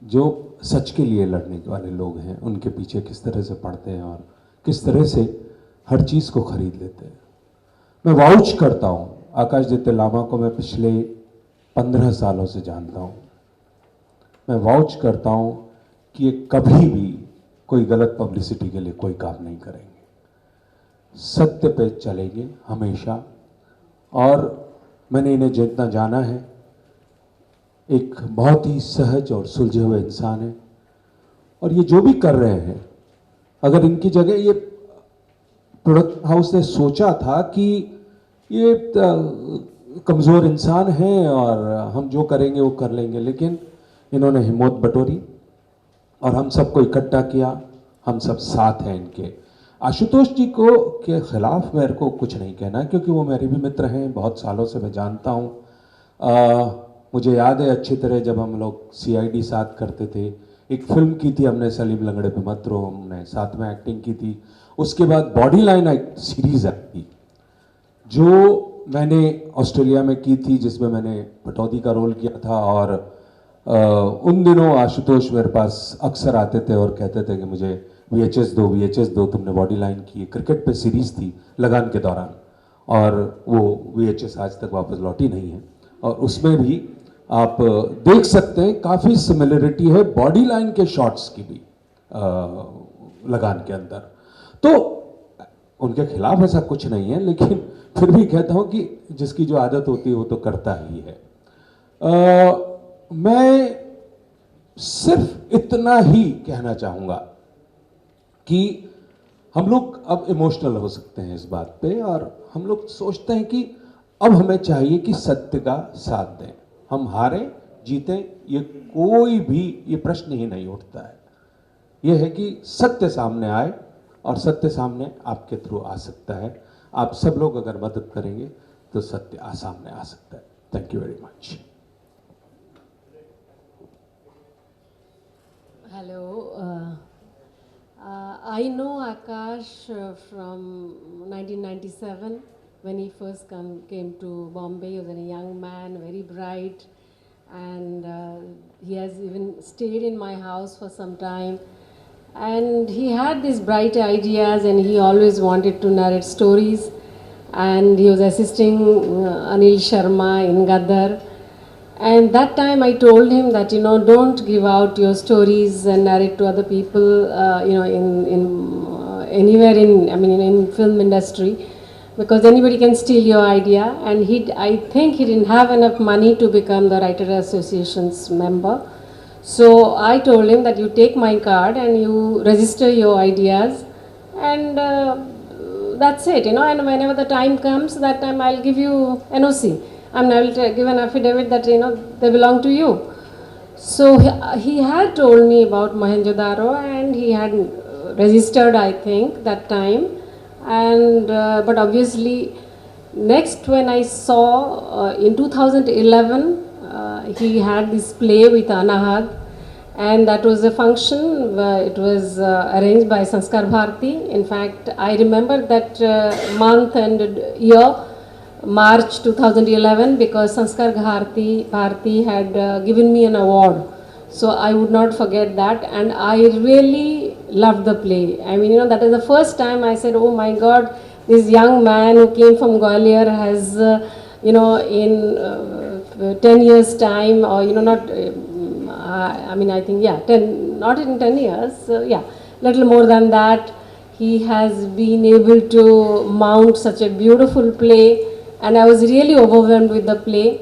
जो सच के लिए लड़ने वाले लोग हैं, उनके पीछे किस तरह से पड़ते हैं और किस तरह से हर चीज़ को खरीद लेते हैं। मैं वाउच करता हूँ, आकाशदित्य लामा को मैं पिछले 15 सालों से जानता हूँ। मैं वाउच करता हूँ कि ये कभी भी कोई गलत पब्लिसिटी के लिए कोई काम नहीं करेंगे, सत्य पे चलेंगे हमेशा। और मैंने इन्हें जितना जाना है, एक बहुत ही सहज और सुलझे हुए इंसान है। और ये जो भी कर रहे हैं, अगर इनकी जगह ये प्रोडक्ट हाउस ने सोचा था कि ये कमज़ोर इंसान हैं और हम जो करेंगे वो कर लेंगे, लेकिन इन्होंने हिम्मत बटोरी और हम सबको इकट्ठा किया। हम सब साथ हैं इनके। आशुतोष जी को के ख़िलाफ़ मेरे को कुछ नहीं कहना, क्योंकि वो मेरे भी मित्र हैं, बहुत सालों से मैं जानता हूँ। मुझे याद है अच्छी तरह जब हम लोग CID साथ करते थे, एक फिल्म की थी हमने, सलीम लंगड़े पे मत रो, हमने साथ में एक्टिंग की थी। उसके बाद बॉडी लाइन एक सीरीज़ आई थी जो मैंने ऑस्ट्रेलिया में की थी, जिसमें मैंने पटौदी का रोल किया था, और उन दिनों आशुतोष मेरे पास अक्सर आते थे और कहते थे कि मुझे VHS दो, तुमने बॉडी लाइन की। क्रिकेट पे सीरीज थी लगान के दौरान, और वो VHS आज तक वापस लौटी नहीं है। और उसमें भी आप देख सकते हैं काफ़ी सिमिलरिटी है बॉडी लाइन के शॉट्स की भी लगान के अंदर। तो उनके खिलाफ ऐसा कुछ नहीं है, लेकिन फिर भी कहता हूं कि जिसकी जो आदत होती है वो तो करता ही है। मैं सिर्फ इतना ही कहना चाहूंगा कि हम लोग अब इमोशनल हो सकते हैं इस बात पे, और हम लोग सोचते हैं कि अब हमें चाहिए कि सत्य का साथ दें। हम हारें जीतें, ये कोई भी ये प्रश्न ही नहीं उठता है। ये है कि सत्य सामने आए, और सत्य सामने आपके थ्रू आ सकता है। आप सब लोग अगर मदद करेंगे तो सत्य सामने आ सकता है। Thank you very much. Hello. I know Akash from 1997 when he first came to Bombay. He was a young man, very bright, and he has even stayed in my house for some time. And he had these bright ideas, and he always wanted to narrate stories. And he was assisting Anil Sharma in Gaddar. And that time I told him that, don't give out your stories and narrate to other people, anywhere in film industry, because anybody can steal your idea. And I think he didn't have enough money to become the Writer Association's member. So I told him that you take my card and you register your ideas, and that's it, and whenever the time comes, that time I'll give you NOC. I will give an affidavit that they belong to you. So he had told me about Mohenjo-daro, and he had registered, I think, that time. And but obviously, next when I saw in 2011, he had this play with Anahad, and that was a function. It was arranged by Sanskar Bharati. In fact, I remember that month and year, March 2011, because Sanskar Bharati had given me an award. So I would not forget that, and I really loved the play. That is the first time I said, oh my God, this young man who came from Gwalior has, in 10 years time, or not, I think, 10, not in 10 years, little more than that, he has been able to mount such a beautiful play. And I was really overwhelmed with the play.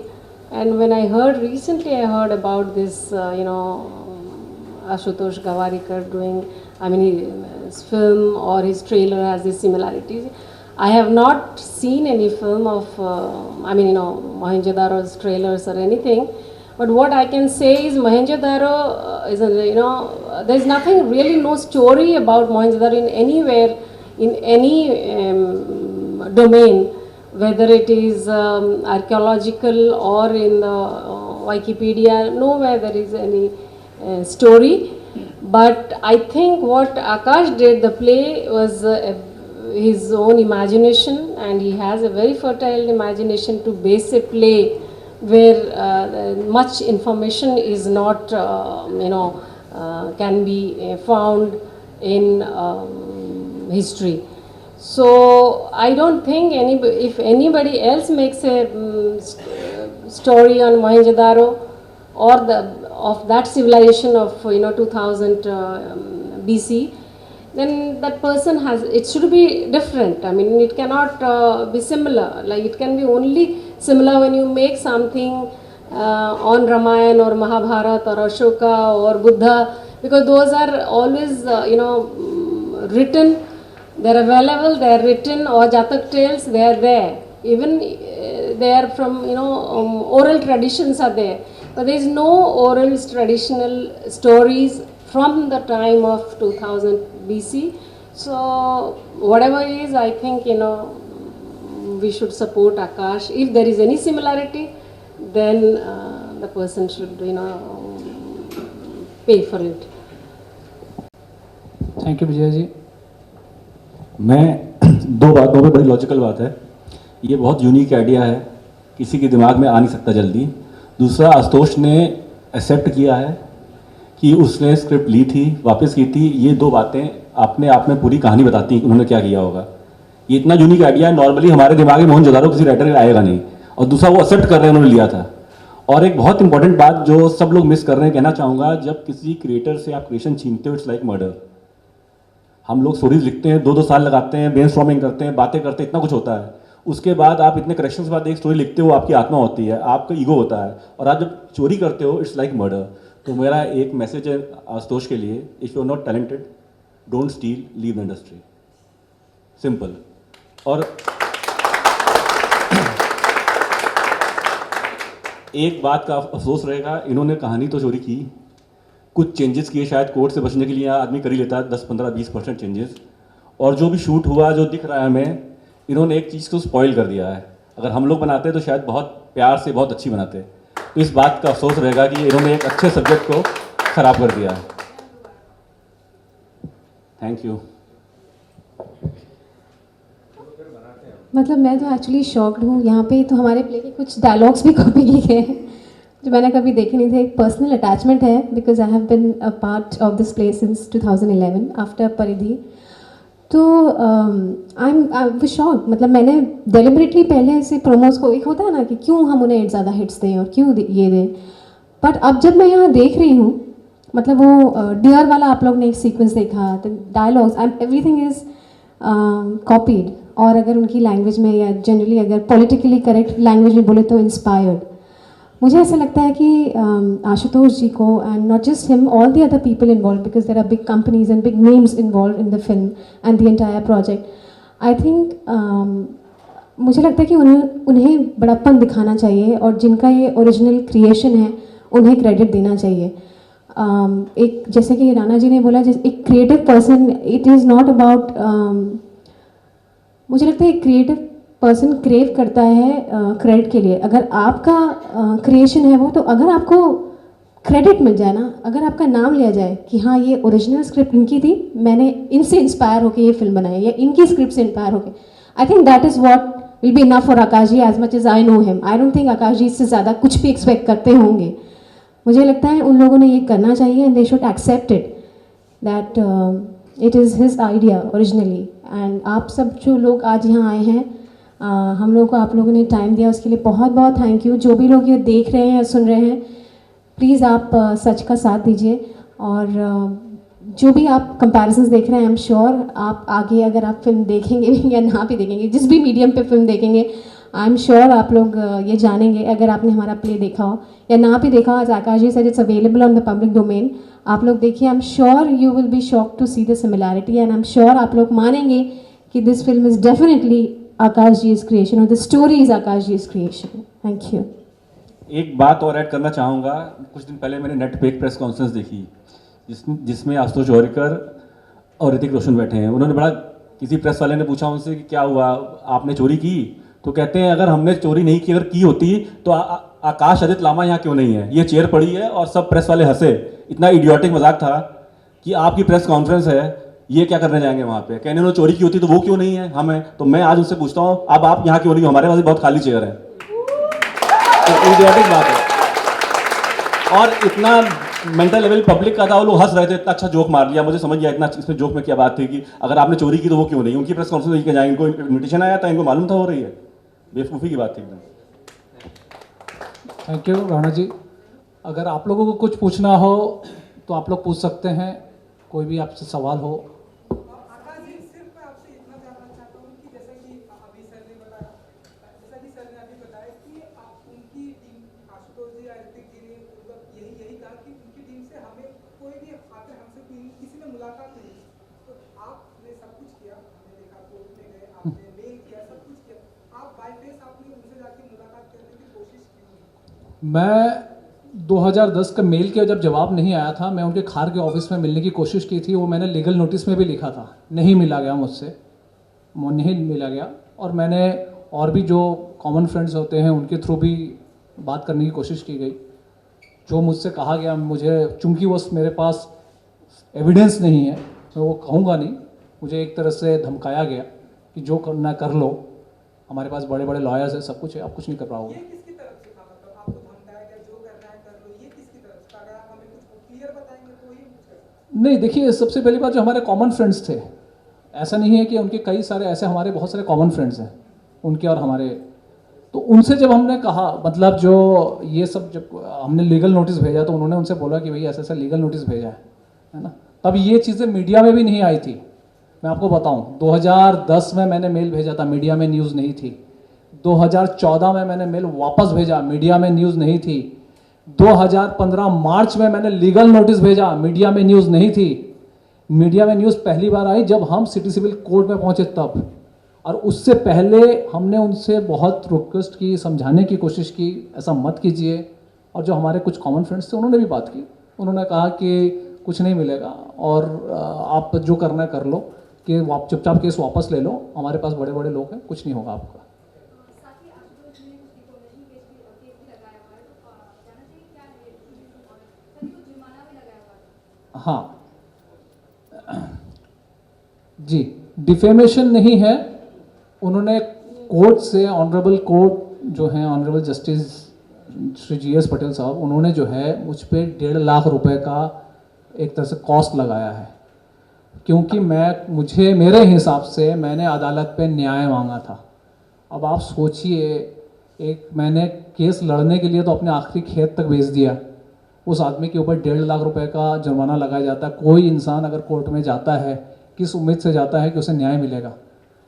And when I recently I heard about this, Ashutosh Gawarikar doing, his film or his trailer has these similarities. I have not seen any film of, Mohenjo-daro's trailers or anything. But what I can say is Mohenjo-daro is, there's nothing really, no story about Mohenjo-daro in anywhere, in any domain, whether it is archaeological or in the Wikipedia, nowhere there is any story. But I think what Akash did, the play, was his own imagination, and he has a very fertile imagination to base a play where much information is not, can be found in history. So I don't think if anybody else makes a story on Mohenjo-daro or of that civilization of 2000 BC, then that person it should be different. It cannot be similar. Like, it can be only similar when you make something on Ramayana or Mahabharata or Ashoka or Buddha, because those are always written. They are available, they are written, or Jatak tales, they are there. Even they are from, oral traditions are there. But there is no oral traditional stories from the time of 2000 BC. So whatever it is, I think, we should support Akash. If there is any similarity, then the person should, pay for it. Thank you Vijay ji. मैं दो बातों पे बड़ी logical बात है। ये बहुत unique idea है, किसी के दिमाग में आ नहीं सकता जल्दी। दूसरा, आशुतोष ने एक्सेप्ट किया है कि उसने स्क्रिप्ट ली थी, वापस की थी। ये दो बातें अपने आप में पूरी कहानी बताती हैं कि उन्होंने क्या किया होगा। ये इतना यूनिक आइडिया है, नॉर्मली हमारे दिमाग में मोहनजोदड़ो किसी राइटर का आएगा नहीं। और दूसरा, वो एक्सेप्ट कर रहे हैं, उन्होंने लिया था। और एक बहुत इंपॉर्टेंट बात जो सब लोग मिस कर रहे हैं, कहना चाहूँगा, जब किसी क्रिएटर से आप क्रिएशन छीनते हो, इट्स लाइक मर्डर। हम लोग स्टोरीज लिखते हैं, 2-2 साल लगाते हैं, ब्रेनस्टॉर्मिंग करते हैं, बातें करते हैं, इतना कुछ होता है। उसके बाद आप इतने करेक्शंस के बाद एक स्टोरी लिखते हो, आपकी आत्मा होती है, आपका ईगो होता है, और आप जब चोरी करते हो, इट्स लाइक मर्डर। तो मेरा एक मैसेज है आशुतोष के लिए, if you are not talented, don't steal, leave the industry, simple. और एक बात का अफसोस रहेगा, इन्होंने कहानी तो चोरी की, कुछ चेंजेस किए, शायद कोर्ट से बचने के लिए आदमी कर ही लेता है 10-15-20% चेंजेस। और जो भी शूट हुआ, जो दिख रहा है हमें, इन्होंने एक चीज़ को स्पॉइल कर दिया है। अगर हम लोग बनाते तो शायद बहुत प्यार से बहुत अच्छी बनाते। तो इस बात का अफसोस रहेगा कि इन्होंने एक अच्छे सब्जेक्ट को ख़राब कर दिया है। Thank you. मतलब मैं तो एक्चुअली शॉक्ड हूँ। यहाँ पे तो हमारे प्ले के कुछ डायलॉग्स भी कॉपी किए गए हैं जो मैंने कभी देखे नहीं थे। एक पर्सनल अटैचमेंट है because I have been a part of this play since 2011 after परिधि। तो आई एम शॉक्ड। मतलब मैंने डेलिबरेटली पहले ऐसे प्रोमोज को, एक होता है ना कि क्यों हम उन्हें ज़्यादा हिट्स दें और क्यों ये दें, बट अब जब मैं यहाँ देख रही हूँ, मतलब वो डियर वाला आप लोग ने एक सीक्वेंस देखा, the dialogues and everything is copied. और अगर उनकी लैंग्वेज में या जनरली अगर पॉलिटिकली करेक्ट लैंग्वेज में बोले तो इंस्पायर्ड। मुझे ऐसा लगता है कि आशुतोष जी को, and not just him, all the other people involve, because there are big companies and big names involve in the film and the entire project. I think मुझे लगता है कि उन्हें बड़प्पन दिखाना चाहिए और जिनका ये ओरिजिनल क्रिएशन है उन्हें क्रेडिट देना चाहिए। एक जैसे कि राणा जी ने बोला, जैसे एक creative person, it is not about, मुझे लगता है एक क्रिएटिव पर्सन क्रेव करता है क्रेडिट के लिए। अगर आपका क्रिएशन है वो, तो अगर आपको क्रेडिट मिल जाए ना, अगर आपका नाम लिया जाए कि हाँ ये ओरिजिनल स्क्रिप्ट इनकी थी, मैंने इनसे इंस्पायर होकर ये फिल्म बनाई, या इनकी स्क्रिप्ट से इंस्पायर होकर, I think that is what will be enough for Akash ji. As much as I know him, I don't think Akash ji इससे ज़्यादा कुछ भी एक्सपेक्ट करते होंगे। मुझे लगता है उन लोगों ने ये करना चाहिए and they should accept it that it is his idea originally. And आप सब जो लोग आज यहाँ आए हैं, हम लोगों को आप लोगों ने टाइम दिया, उसके लिए बहुत बहुत थैंक यू। जो भी लोग ये देख रहे हैं या सुन रहे हैं, प्लीज़ आप सच का साथ दीजिए। और जो भी आप कंपैरिजंस देख रहे हैं, आई एम श्योर आप आगे अगर आप फिल्म देखेंगे या ना भी देखेंगे, जिस भी मीडियम पे फिल्म देखेंगे, आई एम श्योर आप लोग ये जानेंगे, अगर आपने हमारा प्ले देखा हो या ना भी देखा हो। As Akash ji said, it's available on the public domain. आप लोग देखिए, I am sure you will be shocked to see the similarity, and I am sure आप लोग मानेंगे कि this film is definitely Akash ji's creation, or the story is Akash ji's creation. Thank you. एक बात और ऐड करना चाहूँगा। कुछ दिन पहले मैंने नेट पे एक प्रेस कॉन्फ्रेंस देखी जिसमें आशुतोष जोहरीकर और ऋतिक रोशन बैठे हैं। उन्होंने बड़ा, किसी प्रेस वाले ने पूछा उनसे कि क्या हुआ, आपने चोरी की? तो कहते हैं अगर हमने चोरी नहीं की, अगर की होती तो आकाश आदित्य लामा यहाँ क्यों नहीं है? ये चेयर पड़ी है। और सब प्रेस वाले हंसे, इतना इडियोटिक मजाक था कि आपकी प्रेस कॉन्फ्रेंस है, ये क्या करने जाएंगे वहाँ पे? कहने उन्होंने चोरी की होती तो वो क्यों नहीं है, हम हैं। तो मैं आज उनसे पूछता हूँ, अब आप यहाँ क्यों नहीं हो? हमारे पास बहुत खाली चेयर है। तो इडियोटिक बात है। और इतना मेंटल लेवल पब्लिक का था, वो लोग हंस रहे थे, इतना अच्छा जोक मार लिया। मुझे समझ गया इतना इसमें जोक में क्या बात थी कि अगर आपने चोरी की तो वो क्यों नहीं। उनकी प्रेस कॉन्फ्रेंस लेके जाएंगे, इनको इन्विटेशन आया था, इनको मालूम था हो रही है। बेवकूफ़ी की बात थी एकदम। Thank you Rana ji. अगर आप लोगों को कुछ पूछना हो तो आप लोग पूछ सकते हैं, कोई भी आपसे सवाल हो। आकाश जी, सिर्फ मैं आपसे इतना जानना चाहता हूँ कि जैसा कि अभी सर ने बताया, जैसा कि सर ने अभी बताया कि उनकी टीम, आशुतोष जी या ऋतिक जी ने मतलब यही कहा कि उनकी टीम से हमें कोई भी आकर हमसे किसी ने मुलाकात नहीं की। तो आपने सब कुछ किया, हमने देखा, कोर्ट में गए, आपने मेल किया, सब कुछ किया, आप बाय फेस आपने उनसे जाके मुलाकात करने की कोशिश की? मैं 2010 का मेल के जब जवाब नहीं आया था, मैं उनके खार के ऑफिस में मिलने की कोशिश की थी। वो मैंने लीगल नोटिस में भी लिखा था, नहीं मिला गया मुझसे, नहीं मिला गया। और मैंने और भी जो कॉमन फ्रेंड्स होते हैं उनके थ्रू भी बात करने की कोशिश की गई। जो मुझसे कहा गया, मुझे चूंकि वो मेरे पास एविडेंस नहीं है, मैं वो कहूँगा नहीं, मुझे एक तरह से धमकाया गया कि जो करना कर लो, हमारे पास बड़े बड़े लॉयर्स हैं, सब कुछ है, आप कुछ नहीं कर पाओगे। ये किसकी तरफ से था, मतलब आपको धमकाया गया, जो करना है कर लो, ये किसकी तरफ से था? अगर आप हमें कुछ क्लियर बताएंगे तो ही कुछ कर सकते हैं। नहीं, देखिए, सबसे पहली बात, जो हमारे कॉमन फ्रेंड्स थे, ऐसा नहीं है कि उनके कई सारे ऐसे, हमारे बहुत सारे कॉमन फ्रेंड्स हैं उनके और हमारे। तो उनसे जब हमने कहा, मतलब जो ये सब, जब हमने लीगल नोटिस भेजा तो उन्होंने उनसे बोला कि भैया ऐसा ऐसा लीगल नोटिस भेजा है ना। तब ये चीज़ें मीडिया में भी नहीं आई थी। मैं आपको बताऊं, 2010 में मैंने मेल भेजा था, मीडिया में न्यूज़ नहीं थी। 2014 में मैंने मेल वापस भेजा, मीडिया में न्यूज़ नहीं थी। 2015 मार्च में मैंने लीगल नोटिस भेजा, मीडिया में न्यूज़ नहीं थी। मीडिया में न्यूज़ पहली बार आई जब हम सिटी सिविल कोर्ट में पहुंचे तब। और उससे पहले हमने उनसे बहुत रिक्वेस्ट की, समझाने की कोशिश की, ऐसा मत कीजिए। और जो हमारे कुछ कॉमन फ्रेंड्स थे उन्होंने भी बात की, उन्होंने कहा कि कुछ नहीं मिलेगा और आप जो करना है कर लो, कि आप चुपचाप केस वापस ले लो, हमारे पास बड़े बड़े लोग हैं, कुछ नहीं होगा आपका। हाँ जी, डिफेमेशन नहीं है। उन्होंने कोर्ट से, ऑनरेबल कोर्ट जो है, honourable justice Shri GS Patel साहब, उन्होंने जो है मुझ पे 1.5 लाख रुपए का एक तरह से कॉस्ट लगाया है, क्योंकि मुझे मेरे हिसाब से मैंने अदालत पे न्याय मांगा था। अब आप सोचिए, मैंने केस लड़ने के लिए तो अपने आखिरी खेत तक भेज दिया, उस आदमी के ऊपर 1.5 लाख रुपए का जुर्माना लगाया जाता है। कोई इंसान अगर कोर्ट में जाता है, किस उम्मीद से जाता है कि उसे न्याय मिलेगा?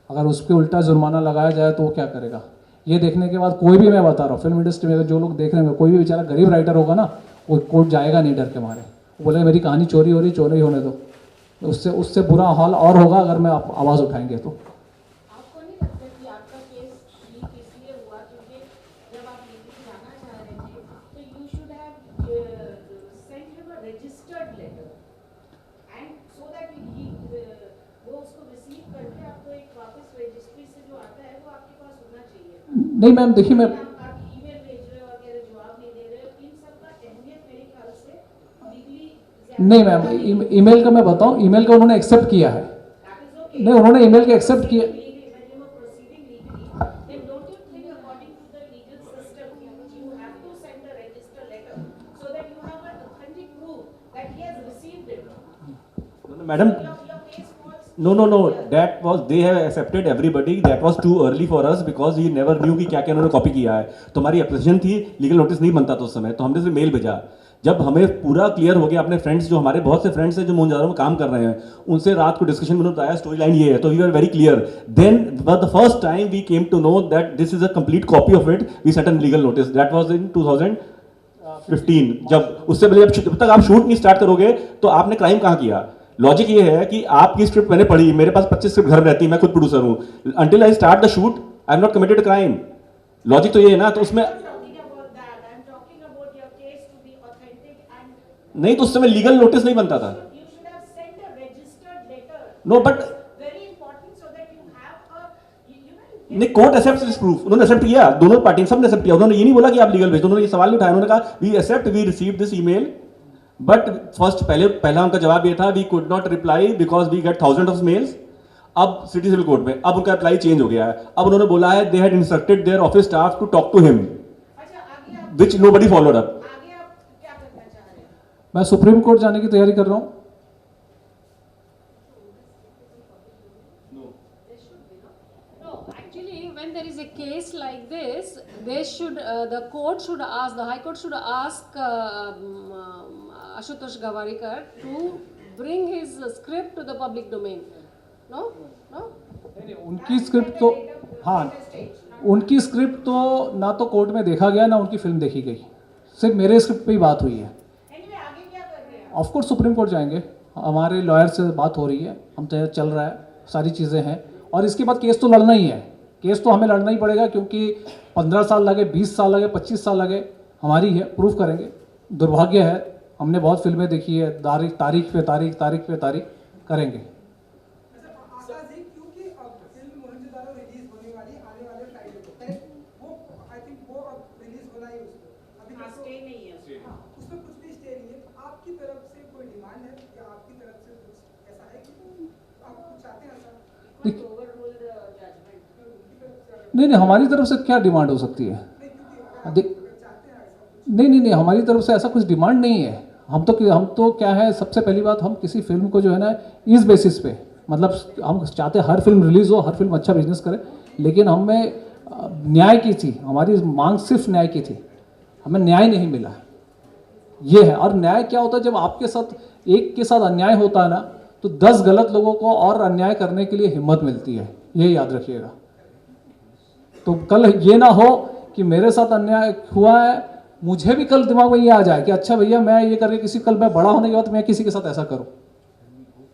अगर उस पर उल्टा जुर्माना लगाया जाए तो वो क्या करेगा? ये देखने के बाद कोई भी, मैं बता रहा हूँ, फिल्म इंडस्ट्री में अगर जो लोग देख रहे हैं, कोई भी बेचारा गरीब राइटर होगा ना, वो कोर्ट जाएगा नहीं डर के मारे। वो बोलेगा मेरी कहानी चोरी हो रही, चोरी होने दो। उससे बुरा हाल और होगा अगर मैं आवाज़ उठाएंगे तो। आपको नहीं लगता कि आपका केस लीक इसलिए हुआ क्योंकि जब आप लीगली जाना चाह रहे थे तो you should have sent him a registered letter and so that he वो उसको रिसीव करके आपको एक वापस रजिस्ट्री से जो आता है वो आपके पास होना चाहिए। नहीं मैम, देखिए, मैं आप ईमेल भेज रहे हो वगैरह, जवाब नहीं दे रहे हो, इन सब का अहमियत मेरे ख्याल से लीगली नहीं मैम, ईमेल का मैं बताऊं, ईमेल का उन्होंने एक्सेप्ट किया है। नहीं, उन्होंने ईमेल का एक्सेप्ट किया। Madam, no, that was, they have accepted everybody, that was too early for us because we never knew कि क्या क्या उन्होंने कॉपी किया है। तो हमारी एप्लीकेशन थी, लीगल नोटिस नहीं बनता था उस समय, तो हमने सिर्फ मेल भेजा। जब हमें पूरा क्लियर हो गया, अपने फ्रेंड्स, जो हमारे बहुत से फ्रेंड्स हैं जो मोहनजोदड़ो में काम कर रहे हैं, उनसे रात को डिस्कशन में बताया स्टोरी लाइन ये है, तो we are very clear. Then the first time we came to know that this is a complete copy of it, we set an legal notice, that was in 2015। जब उससे पहले जब तक आप शूट नहीं स्टार्ट करोगे तो आपने क्राइम कहाँ किया? लॉजिक ये है कि आपकी स्क्रिप्ट मैंने पढ़ी, मेरे पास 25 स्क्रिप्ट घर में रहती है, मैं खुद प्रोड्यूसर हूं, until I start the shoot I am not committed crime. Logic तो ये है ना, तो उसमें नहीं, तो उस समय लीगल नोटिस नहीं बनता था। नो बट नहीं, कोर्ट एक्सेप्ट दिस प्रूफ, उन्होंने एक्सेप्ट किया, दोनों पार्टी सबने एक्सेप्ट किया। उन्होंने ये नहीं बोला कि आप लीगल भेज दो, उन्होंने ये सवाल नहीं उठाया, उन्होंने कहा we accept, we receive this email, but first पहला उनका जवाब ये था we could not reply because we get thousand of mails. अब सिटी सिविल कोर्ट में अब उनका रिप्लाई चेंज हो गया है, अब उन्होंने बोला है they had instructed their office staff to talk to him, which nobody followed up. मैं सुप्रीम कोर्ट जाने की तैयारी कर रहा हूँ। When there is a case like this, they should, the court should ask, the High Court should ask Ashutosh Gavarikar to bring his script to the public domain. No? नहीं, उनकी script तो, हाँ, उनकी स्क्रिप्ट तो ना तो court में देखा गया ना उनकी फिल्म देखी गई, सिर्फ मेरे स्क्रिप्ट पे ही बात हुई है। ऑफ कोर्स सुप्रीम कोर्ट जाएंगे, हमारे लॉयर से बात हो रही है, हम तो चल रहा है, सारी चीज़ें हैं, और इसके बाद केस तो लड़ना ही है, केस तो हमें लड़ना ही पड़ेगा, क्योंकि 15 साल लगे, 20 साल लगे, 25 साल लगे, हमारी है, प्रूफ करेंगे। दुर्भाग्य है, हमने बहुत फिल्में देखी है, तारीख पे तारीख करेंगे। आकाश जी, क्योंकि अब फिल्म मोहनजोदड़ो रिलीज होने वाली आने वाले फ्राइडे को, करेक्ट? वो आई थिंक वो अब रिलीज होना ही उसको अभी तक स्टे नहीं है, उसमें कुछ भी स्टे नहीं है। आपकी तरफ से कोई डिमांड है या आपकी तरफ से कुछ ऐसा है कि आप कुछ चाहते हैं ऐसा? Overrule the judgment. उनकी तरफ से अगर नहीं नहीं, हमारी तरफ से क्या डिमांड हो सकती है? नहीं, हमारी तरफ से ऐसा कुछ डिमांड नहीं है। हम तो क्या है, सबसे पहली बात, हम किसी फिल्म को जो है ना इस बेसिस पे, मतलब हम चाहते हर फिल्म रिलीज हो, हर फिल्म अच्छा बिजनेस करे, लेकिन हमें न्याय की थी, हमारी मांग सिर्फ न्याय की थी, हमें न्याय नहीं मिला, ये है। और न्याय क्या होता है, जब आपके साथ एक के साथ अन्याय होता है ना, तो 10 गलत लोगों को और अन्याय करने के लिए हिम्मत मिलती है, ये याद रखिएगा। तो कल ये ना हो कि मेरे साथ अन्याय हुआ है, मुझे भी कल दिमाग में ये आ जाए कि अच्छा भैया मैं ये करके किसी, कल मैं बड़ा होने के बाद मैं किसी के साथ ऐसा करूं,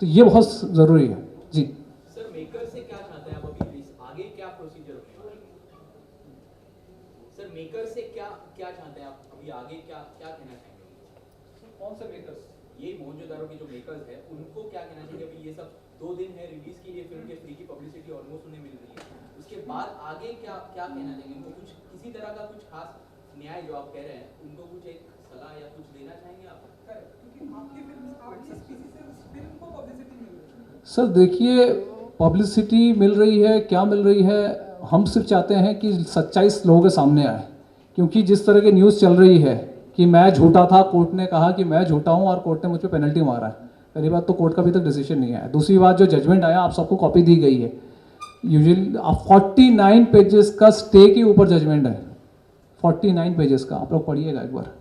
तो ये बहुत ज़रूरी है जी। सर मेकर से क्या चाहते हैं आप अभी, आगे क्या प्रोसीजर होगा? सर मेकर से क्या चाहते हैं आप अभी, आगे क्या कहना चाहेंगे? कौन से मेकर्स? ये मोहनजोदारो के जो मेकर्स है उनको क्या कहना चाहिए? अभी ये सब 2 दिन है रिलीज के लिए, फिल्म के फ्री की पब्लिसिटी ऑलमोस्ट उन्हें मिल रही है, उसके बाद आगे क्या कहना चाहिए उनको? कुछ किसी तरह का कुछ खास न्याय जो आप कह रहे हैं, उनको कुछ एक सलाह या कुछ देना चाहेंगे आप? क्योंकि आपकी फिल्म, आपकी स्पीसी से उस फिल्म को पब्लिसिटी मिल रही है। सर देखिए, पब्लिसिटी मिल रही है, क्या मिल रही है, हम सिर्फ चाहते हैं कि सच्चाई लोगों के सामने आए। क्योंकि जिस तरह की न्यूज़ चल रही है कि मैं झूठा था, कोर्ट ने कहा कि मैं झूठा हूं और कोर्ट ने मुझ पर पेनल्टी मारा है, पहली बात तो कोर्ट का अभी तक डिसीजन नहीं आया। दूसरी बात, जो जजमेंट आया आप सबको कॉपी दी गई है, यूजुअली 49 पेजेस का स्टे के ऊपर जजमेंट है, 49 पेजेस का, आप लोग पढ़िएगा एक बार,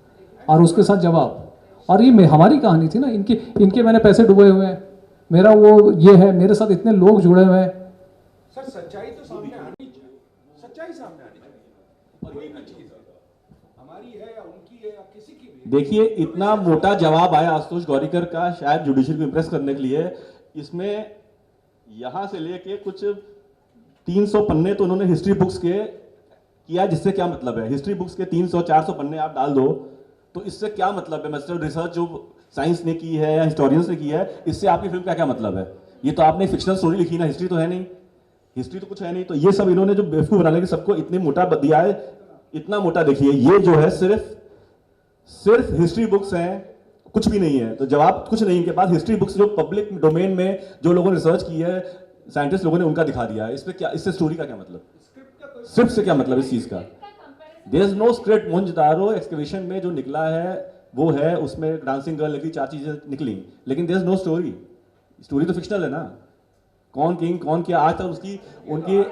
और उसके साथ जवाब। और ये हमारी कहानी थी ना, इनके मैंने पैसे डुबोए हुए हैं, मेरा वो ये है, मेरे साथ इतने लोग जुड़े हुए हैं। सर सच्चाई तो सामने आनी चाहिए, सच्चाई सामने आनी चाहिए, कोई भी चीज हमारी है या उनकी है या किसी की भी। देखिए, इतना मोटा जवाब आया आशुतोष गौरीकर का, शायद जुडिशियल को इंप्रेस करने के लिए। इसमें यहां से लेके कुछ 300 पन्ने तो उन्होंने हिस्ट्री बुक्स के किया, जिससे क्या मतलब है? हिस्ट्री बुक्स के 300-400 पन्ने आप डाल दो तो इससे क्या मतलब है? मतलब रिसर्च जो साइंस ने की है या हिस्टोरियंस ने की है, इससे आपकी फिल्म का क्या मतलब है? ये तो आपने फिक्शनल स्टोरी लिखी ना, हिस्ट्री तो है नहीं, हिस्ट्री तो कुछ है नहीं। तो ये सब इन्होंने जो बेवकूफ बनाने के सबको इतने मोटा दिया है, इतना मोटा। देखिए ये जो है सिर्फ हिस्ट्री बुक्स हैं, कुछ भी नहीं है। तो जवाब कुछ नहीं के बाद हिस्ट्री बुक्स जो पब्लिक डोमेन में जो लोगों ने रिसर्च की है, साइंटिस्ट लोगों ने उनका दिखा दिया है। इसमें क्या, इससे स्टोरी का क्या मतलब? स्क्रिप्ट से क्या मतलब इस चीज का? There is no script. Mohenjodaro excavation में जो निकला है वो है, उसमें डांसिंग गर्ल निकली, 4 चीजें निकली, लेकिन there is no story. Story तो फिक्शनल है ना। कौन किंग कौन किया, आज तक उनकी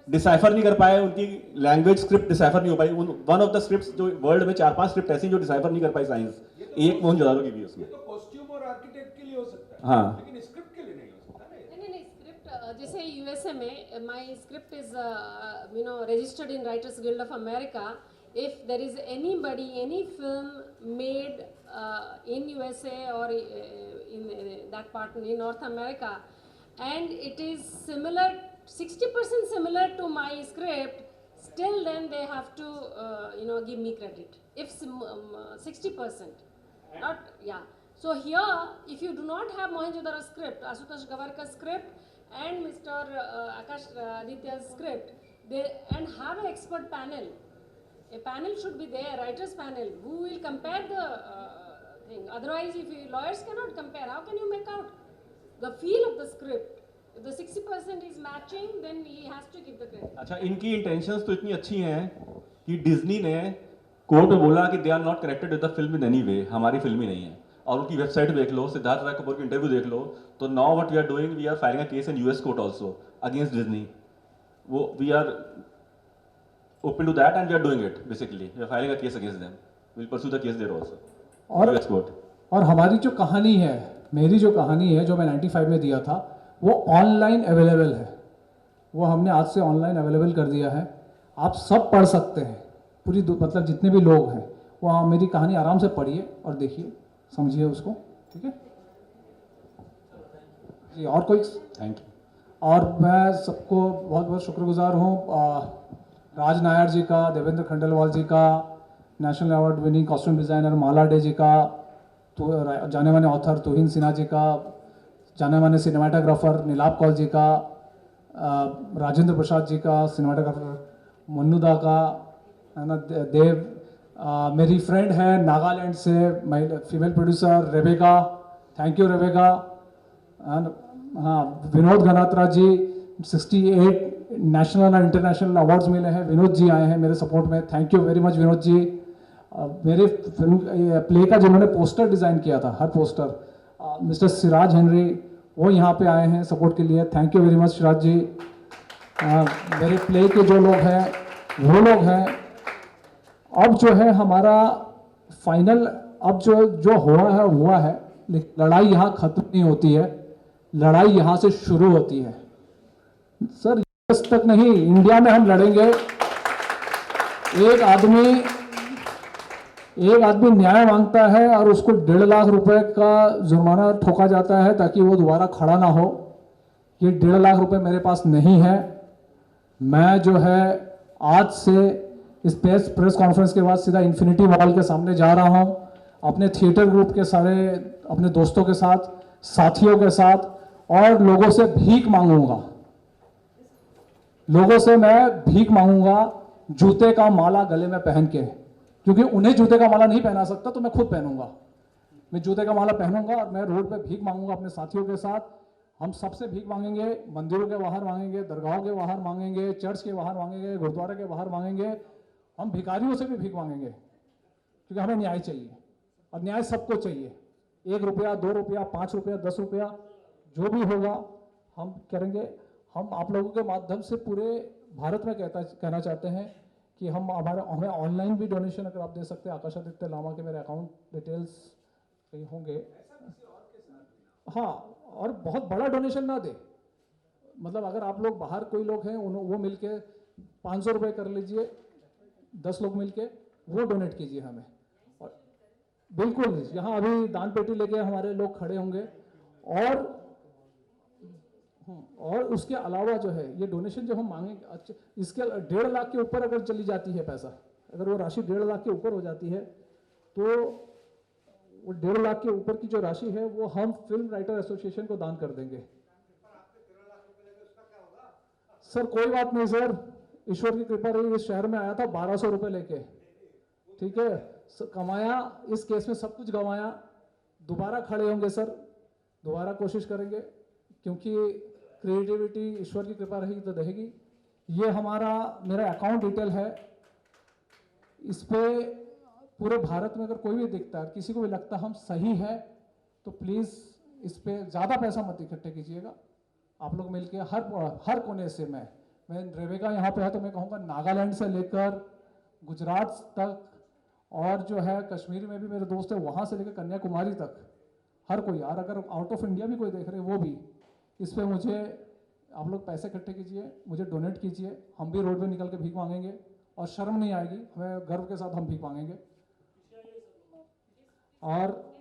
डिसाइफर नहीं कर पाए, उनकी लैंग्वेज स्क्रिप्ट डिसाइफर नहीं हो पाई। वन ऑफ द स्क्रिप्ट्स जो वर्ल्ड में 4-5 स्क्रिप्ट ऐसी जो डिसाइफर नहीं कर पाई साइंस, एक मोहनजोदारो की भी उसमें। तो कॉस्ट्यूम और आर्किटेक्ट के लिए हो सकता है, हाँ, लेकिन स्क्रिप्ट के लिए नहीं हो सकता ना। नहीं, स्क्रिप्ट जैसे यूएसए में my script is registered in writers guild of America. If there is any film made in USA or in that part in North America, and it is similar, 60% similar to my script, still then they have to give me credit. If 60%, not yeah. So here, if you do not have Mohenjo-daro script, Ashutosh Gavarkar script, and Mr. Akash Aditya's script, and have an expert panel. A panel should be there, writers panel, who will compare the thing. Otherwise, if lawyers cannot compare, how can you make out the feel of the script? If the 60% is matching, then he has to give the credit. अच्छा, इनकी intentions तो इतनी अच्छी हैं कि Disney ने court में बोला कि they are not connected with the film in any way, हमारी फिल्म ही नहीं है। और उनकी वेबसाइट देख लो, सिद्धार्थ राय कपूर की इंटरव्यू देख लो, तो now what we are doing, we are filing a case in US court also against Disney. वो we are open to that and we are doing it basically. We are filing a case against them. We will pursue the case there also. और हमारी जो कहानी है, मेरी जो कहानी है जो मैं 95 में दिया था, वो ऑनलाइन अवेलेबल है। वो हमने आज से ऑनलाइन अवेलेबल कर दिया है, आप सब पढ़ सकते हैं। पूरी मतलब जितने भी लोग हैं वो मेरी कहानी आराम से पढ़िए और देखिए, समझिए उसको, ठीक है जी। और कोई? Thank you. और मैं सबको बहुत बहुत शुक्रगुजार हूँ, राज नायर जी का, देवेंद्र खंडेलवाल जी का, national award winning costume designer Mala Dey ji का, तो जाने माने ऑथर तुहिन सिन्हा जी का, जाने माने सिनेमाटोग्राफर नीलाप कौल जी का, राजेंद्र प्रसाद जी का, सिनेमाटोग्राफर मन्नुदा का, है ना, देव, मेरी फ्रेंड है नागालैंड से female producer Rebecca, thank you Rebecca, हाँ, विनोद गनात्रा जी 68 नेशनल और इंटरनेशनल अवार्ड्स मिले हैं। विनोद जी आए हैं मेरे सपोर्ट में, thank you very much Vinod ji. मेरे फिल्म प्ले का जिन्होंने पोस्टर डिज़ाइन किया था, हर पोस्टर, मिस्टर सिराज हेनरी, वो यहाँ पे आए हैं सपोर्ट के लिए, thank you very much Siraj ji. मेरे प्ले के जो लोग हैं वो लोग हैं। अब जो है हमारा फाइनल, अब जो हुआ है, लेकिन लड़ाई यहाँ ख़त्म नहीं होती है, लड़ाई यहाँ से शुरू होती है सर। यूएस तक नहीं, इंडिया में हम लड़ेंगे। एक आदमी न्याय मांगता है और उसको 1.5 लाख रुपए का जुर्माना ठोका जाता है ताकि वो दोबारा खड़ा ना हो। ये 1.5 लाख रुपए मेरे पास नहीं है। मैं जो है आज से इस प्रेस कॉन्फ्रेंस के बाद सीधा इन्फिनिटी मॉल के सामने जा रहा हूं, अपने थिएटर ग्रुप के सारे अपने दोस्तों के साथ, साथियों के साथ, और लोगों से भीख मांगूंगा। लोगों से मैं भीख मांगूंगा जूते का माला गले में पहन के, क्योंकि उन्हें जूते का माला नहीं पहना सकता तो मैं खुद पहनूंगा। मैं जूते का माला पहनूंगा और मैं रोड पे भीख मांगूंगा अपने साथियों के साथ। हम सबसे भीख मांगेंगे, मंदिरों के बाहर मांगेंगे, दरगाहों के बाहर मांगेंगे, चर्च के बाहर मांगेंगे, गुरुद्वारे के बाहर मांगेंगे। हम भिखारियों से भी भीख मांगेंगे, क्योंकि हमें न्याय चाहिए और न्याय सबको चाहिए। 1 रुपया, 2 रुपया, 5 रुपया, 10 रुपया, जो भी होगा हम करेंगे। हम आप लोगों के माध्यम से पूरे भारत में कहना चाहते हैं कि हमें ऑनलाइन भी डोनेशन अगर आप दे सकते हैं, आकाशादित्य लामा के मेरे अकाउंट डिटेल्स कहीं होंगे। हाँ, और बहुत बड़ा डोनेशन ना दे, मतलब अगर आप लोग बाहर कोई लोग हैं वो मिलके 500 रुपये कर लीजिए, 10 लोग मिलके वो डोनेट कीजिए हमें। और बिल्कुल यहाँ अभी दान पेटी लेके हमारे लोग खड़े होंगे। और उसके अलावा जो है ये डोनेशन जो हम मांगेंगे, अच्छा इसके 1.5 लाख के ऊपर अगर चली जाती है पैसा, अगर वो राशि 1.5 लाख के ऊपर हो जाती है तो वो 1.5 लाख के ऊपर की जो राशि है वो हम फिल्म राइटर एसोसिएशन को दान कर देंगे। सर कोई बात नहीं सर, ईश्वर की कृपा रही, इस शहर में आया था 1200 रुपये लेके, ठीक है, कमाया, इस केस में सब कुछ गंवाया, दोबारा खड़े होंगे सर, दोबारा कोशिश करेंगे, क्योंकि क्रिएटिविटी ईश्वर की कृपा रहेगी तो रहेगी। ये मेरा अकाउंट डिटेल है, इस पे पूरे भारत में अगर कोई भी दिखता है, किसी को भी लगता हम सही है, तो प्लीज़ इस पे ज़्यादा पैसा मत इकट्ठे कीजिएगा। आप लोग मिलके हर कोने से, मैं रेवेका यहाँ पे है तो मैं कहूँगा नागालैंड से लेकर गुजरात तक, और जो है कश्मीर में भी मेरे दोस्त हैं, वहाँ से लेकर कन्याकुमारी तक, हर कोई, और अगर आउट ऑफ इंडिया भी कोई देख रहे हैं वो भी, इस पे मुझे आप लोग पैसे इकट्ठे कीजिए, मुझे डोनेट कीजिए। हम भी रोड पे निकल के भीख मांगेंगे और शर्म नहीं आएगी, हमें गर्व के साथ हम भीख मांगेंगे। और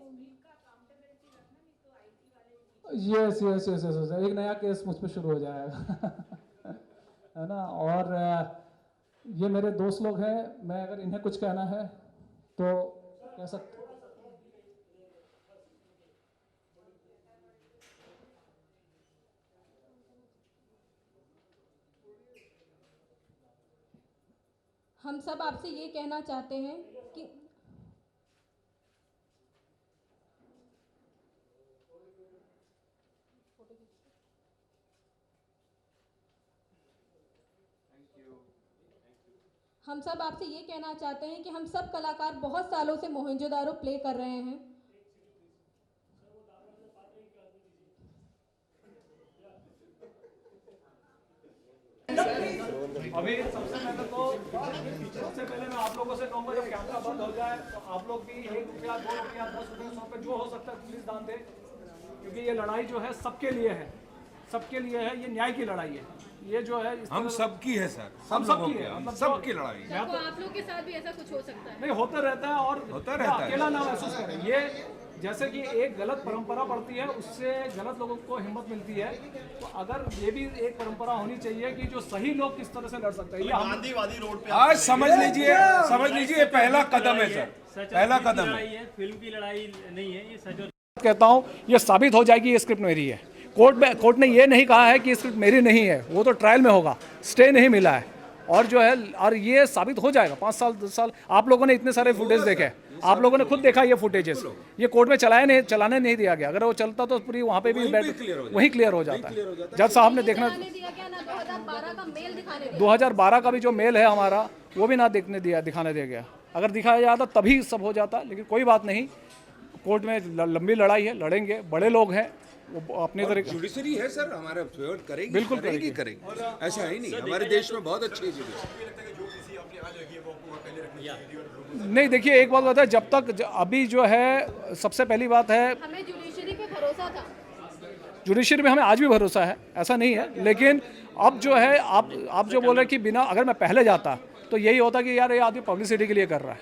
यस एक नया केस मुझ पे शुरू हो जाएगा है ना। और ये मेरे दोस्त लोग हैं, मैं अगर इन्हें कुछ कहना है तो कह सकते। हम सब आपसे ये कहना चाहते हैं कि हम सब आपसे ये कहना चाहते हैं कि हम सब कलाकार बहुत सालों से मोहनजोदारो प्ले कर रहे हैं। अभी सबसे पहले मैं आप लोगों से कहूँगा, जब कैमरा बंद हो जाए तो आप लोग भी 1 रुपया, 2 रुपया, 10 रुपया, 100 रुपये जो हो सकता है प्लीज़ दान दें, क्योंकि ये लड़ाई जो है सबके लिए है, सबके लिए है, ये न्याय की लड़ाई है, ये जो है हम सबकी है सर, हम सबकी है, मतलब सबकी लड़ाई है। तो आप लोग के साथ भी ऐसा कुछ हो सकता है? नहीं, होता रहता है, और होता रहता है। अकेला ना महसूस करें। ये जैसे कि एक गलत परंपरा पड़ती है, उससे गलत लोगों को हिम्मत मिलती है, तो अगर ये भी एक परंपरा होनी चाहिए कि जो सही लोग किस तरह से लड़ सकते हैं। ये गांधीवादी रोड पे आज समझ लीजिए पहला कदम है सर, पहला कदम है। फिल्म की लड़ाई नहीं है ये, सच कहता हूँ ये साबित हो जाएगी ये स्क्रिप्ट मेरी है। कोर्ट ने ये नहीं कहा है कि स्क्रिप्ट मेरी नहीं है, वो तो ट्रायल में होगा, स्टे नहीं मिला है, और जो है और ये साबित हो जाएगा 5 साल 10 साल। आप लोगों ने इतने सारे फुटेज देखे, आप लोगों ने खुद देखा ये फुटेजेस, ये कोर्ट में चलाने नहीं दिया गया। अगर वो चलता तो पूरी वहाँ पे भी वहीं क्लियर हो जाता है। जज साहब ने देखना 2012 का भी जो मेल है हमारा वो भी ना दिखाने दिया गया। अगर दिखाया जाता तभी सब हो जाता, लेकिन कोई बात नहीं, कोर्ट में लंबी लड़ाई है, लड़ेंगे, बड़े लोग हैं, वो अपने तरीके। जुडिशरी है सर, हमारे फेवर करेगी, बिल्कुल करेगी। ऐसा है नहीं, हमारे देश में बहुत अच्छी जुडिशरी। नहीं देखिए, एक बात बता है, जब तक अभी जो है सबसे पहली बात है, हमें जुडिशरी पे भरोसा था, जुडिशरी में हमें आज भी भरोसा है, ऐसा नहीं है। लेकिन अब जो है आप जो बोल रहे हैं कि बिना, अगर मैं पहले जाता तो यही होता कि यार ये आदमी पब्लिसिटी के लिए कर रहा है।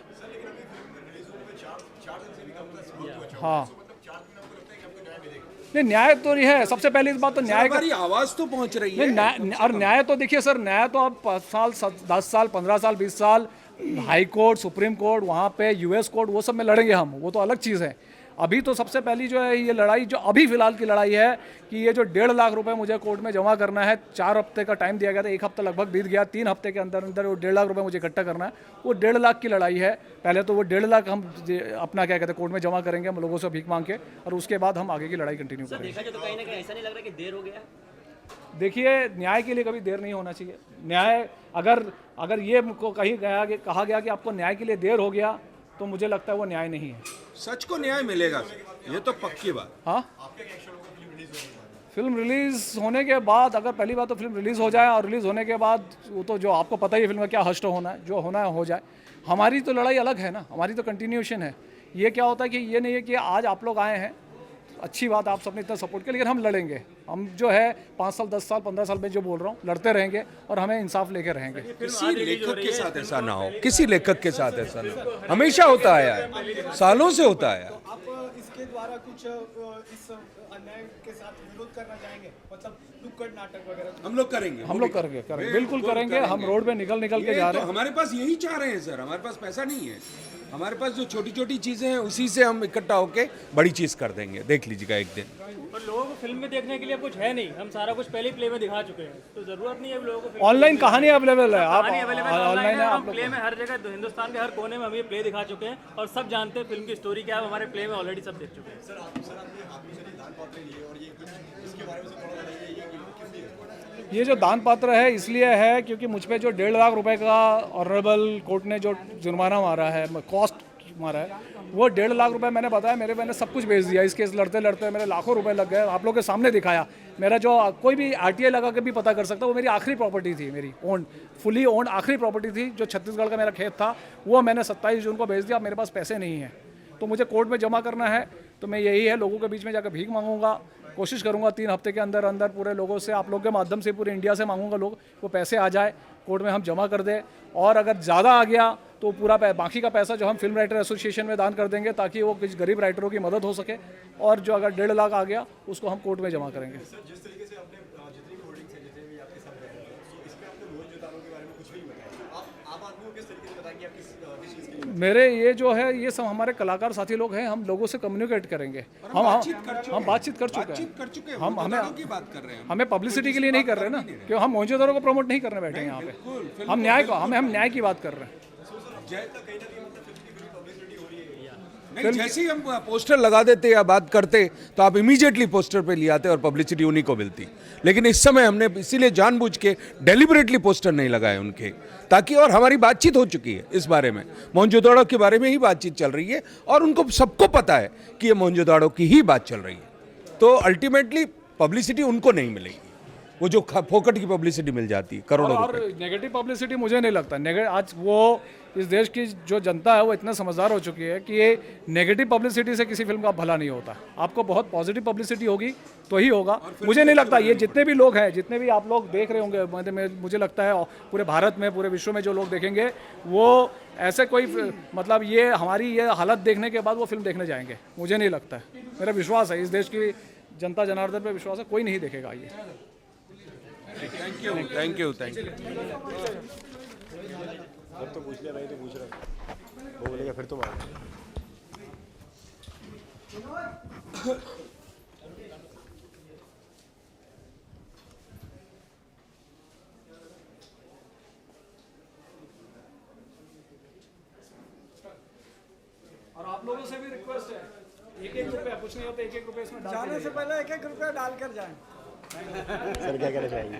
हाँ नहीं, न्याय तो नहीं है। सबसे पहली बात तो न्याय का, हमारी आवाज तो पहुंच रही है। और न्याय तो देखिए सर, न्याय तो आप 5 साल 10 साल 15 साल 20 साल हाई कोर्ट, सुप्रीम कोर्ट, वहाँ पे यूएस कोर्ट, वो सब में लड़ेंगे हम, वो तो अलग चीज़ है। अभी तो सबसे पहली जो है ये लड़ाई, जो अभी फिलहाल की लड़ाई है कि ये जो 1.5 लाख रुपए मुझे कोर्ट में जमा करना है, 4 हफ्ते का टाइम दिया गया था, 1 हफ्ता लगभग बीत गया, 3 हफ्ते के अंदर अंदर वो 1.5 लाख रुपए मुझे इकट्ठा करना है। वो 1.5 लाख की लड़ाई है। पहले तो वो 1.5 लाख हम अपना क्या कहते हैं कोर्ट में जमा करेंगे हम लोगों से भीख मांग के, और उसके बाद हम आगे की लड़ाई कंटिन्यू करेंगे। देखा जाए तो कहीं ना कहीं ऐसा नहीं लग रहा कि देर हो गया? देखिए, न्याय के लिए कभी देर नहीं होना चाहिए। न्याय अगर ये कहा गया कि आपको न्याय के लिए देर हो गया, तो मुझे लगता है वो न्याय नहीं है। सच को न्याय मिलेगा, ये तो पक्की बात। हाँ, फिल्म रिलीज होने के बाद, अगर पहली बात तो फिल्म रिलीज हो जाए, और रिलीज होने के बाद वो तो जो आपको पता ही है फिल्म में क्या हस्ट होना है, जो होना है हो जाए। हमारी तो लड़ाई अलग है ना, हमारी तो कंटिन्यूएशन है। ये क्या होता है कि ये नहीं है कि आज आप लोग आए हैं, अच्छी बात, आप सबने इतना सपोर्ट किया, लेकिन हम लड़ेंगे। हम जो है 5 साल 10 साल 15 साल में जो बोल रहा हूँ, लड़ते रहेंगे और हमें इंसाफ लेके रहेंगे। किसी लेखक के साथ ऐसा ना हो, किसी लेखक के साथ ऐसा ना हो, हमेशा होता आया है, सालों से होता आया है। आप इसके द्वारा कुछ इस अन्याय के साथ विरोध करना चाहेंगे, मतलब नुक्कड़ नाटक वगैरह? हम लोग करेंगे, बिल्कुल करेंगे। हम रोड पे निकल के जा रहे हैं। हमारे पास यही चाह रहे हैं सर, हमारे पास पैसा नहीं है, हमारे पास जो छोटी छोटी चीजें हैं उसी से हम इकट्ठा होके बड़ी चीज कर देंगे, देख लीजिएगा एक दिन। पर लोगों को फिल्म में देखने के लिए कुछ है नहीं, हम सारा कुछ पहले ही प्ले में दिखा चुके हैं, तो जरूरत नहीं है लोगों को। ऑनलाइन कहानी अवेलेबल है, आप ऑनलाइन है, हम प्ले में हर जगह हिंदुस्तान के हर कोने में हम ये प्ले दिखा चुके हैं, और सब जानते हैं फिल्म की स्टोरी क्या है, हमारे प्ले में ऑलरेडी सब देख चुके हैं। ये जो दान पात्र है इसलिए है क्योंकि मुझ पे जो 1.5 लाख रुपए का ऑनरेबल कोर्ट ने जो जुर्माना मारा है, कॉस्ट मारा है, वो 1.5 लाख रुपए मैंने बताया, मैंने सब कुछ बेच दिया। इस केस लड़ते लड़ते मेरे लाखों रुपए लग गए। आप लोगों के सामने दिखाया। मेरा जो कोई भी RTI लगा के भी पता कर सकता, वो मेरी आखिरी प्रॉपर्टी थी, मेरी ओन फुली ओन आखिरी प्रॉपर्टी थी, जो छत्तीसगढ़ का मेरा खेत था, वो मैंने 27 जून को बेच दिया। मेरे पास पैसे नहीं है, तो मुझे कोर्ट में जमा करना है, तो मैं यही है लोगों के बीच में जाकर भीख मांगूंगा। कोशिश करूंगा 3 हफ्ते के अंदर अंदर पूरे लोगों से, आप लोगों के माध्यम से पूरे इंडिया से मांगूंगा लोग वो पैसे आ जाए, कोर्ट में हम जमा कर दें। और अगर ज़्यादा आ गया तो पूरा बाकी का पैसा जो हम फिल्म राइटर एसोसिएशन में दान कर देंगे, ताकि वो कुछ गरीब राइटरों की मदद हो सके। और जो अगर 1.5 लाख आ गया उसको हम कोर्ट में जमा करेंगे। मेरे ये जो है ये सब हमारे कलाकार साथी लोग हैं, हम लोगों से कम्युनिकेट करेंगे। हम बातचीत कर चुके हैं। हम हमें पब्लिसिटी के लिए नहीं कर रहे ना, क्यों हम मोहनजोदड़ो को प्रमोट नहीं करने बैठे हैं यहाँ पे। हम न्याय की बात कर रहे हैं। नहीं, जैसे ही हम पोस्टर लगा देते या बात करते तो आप इमीडिएटली पोस्टर पे ले आते और पब्लिसिटी उन्हीं को मिलती। लेकिन इस समय हमने इसीलिए जानबूझ के डेलिबरेटली पोस्टर नहीं लगाए उनके, ताकि, और हमारी बातचीत हो चुकी है इस बारे में, मोहनजोदड़ो के बारे में ही बातचीत चल रही है, और उनको सबको पता है कि ये मोहनजोदड़ो की ही बात चल रही है। तो अल्टीमेटली पब्लिसिटी उनको नहीं मिलेगी, वो जो फोकट की पब्लिसिटी मिल जाती है करोड़ों रुपए। और नेगेटिव पब्लिसिटी मुझे नहीं लगता। आज वो इस देश की जो जनता है वो इतना समझदार हो चुकी है कि ये नेगेटिव पब्लिसिटी से किसी फिल्म का भला नहीं होता। आपको बहुत पॉजिटिव पब्लिसिटी होगी तो ही होगा। मुझे नहीं लगता ये जितने भी लोग हैं, जितने भी आप लोग देख रहे होंगे, मुझे लगता है पूरे भारत में, पूरे विश्व में जो लोग देखेंगे, वो ऐसे कोई मतलब ये हमारी ये हालत देखने के बाद वो फिल्म देखने जाएंगे, मुझे नहीं लगता है। मेरा विश्वास है, इस देश की जनता जनार्दन पे विश्वास है, कोई नहीं देखेगा ये। Thank you. जब तो पूछ लिया, भाई तो पूछ रहा, वो बोलेगा फिर तो मार। और आप लोगों से भी रिक्वेस्ट है, एक एक रुपया कुछ नहीं होता, एक एक रुपया इसमें जाने से पहले एक एक रुपया डाल कर जाएं। सर क्या कहना चाहेंगे?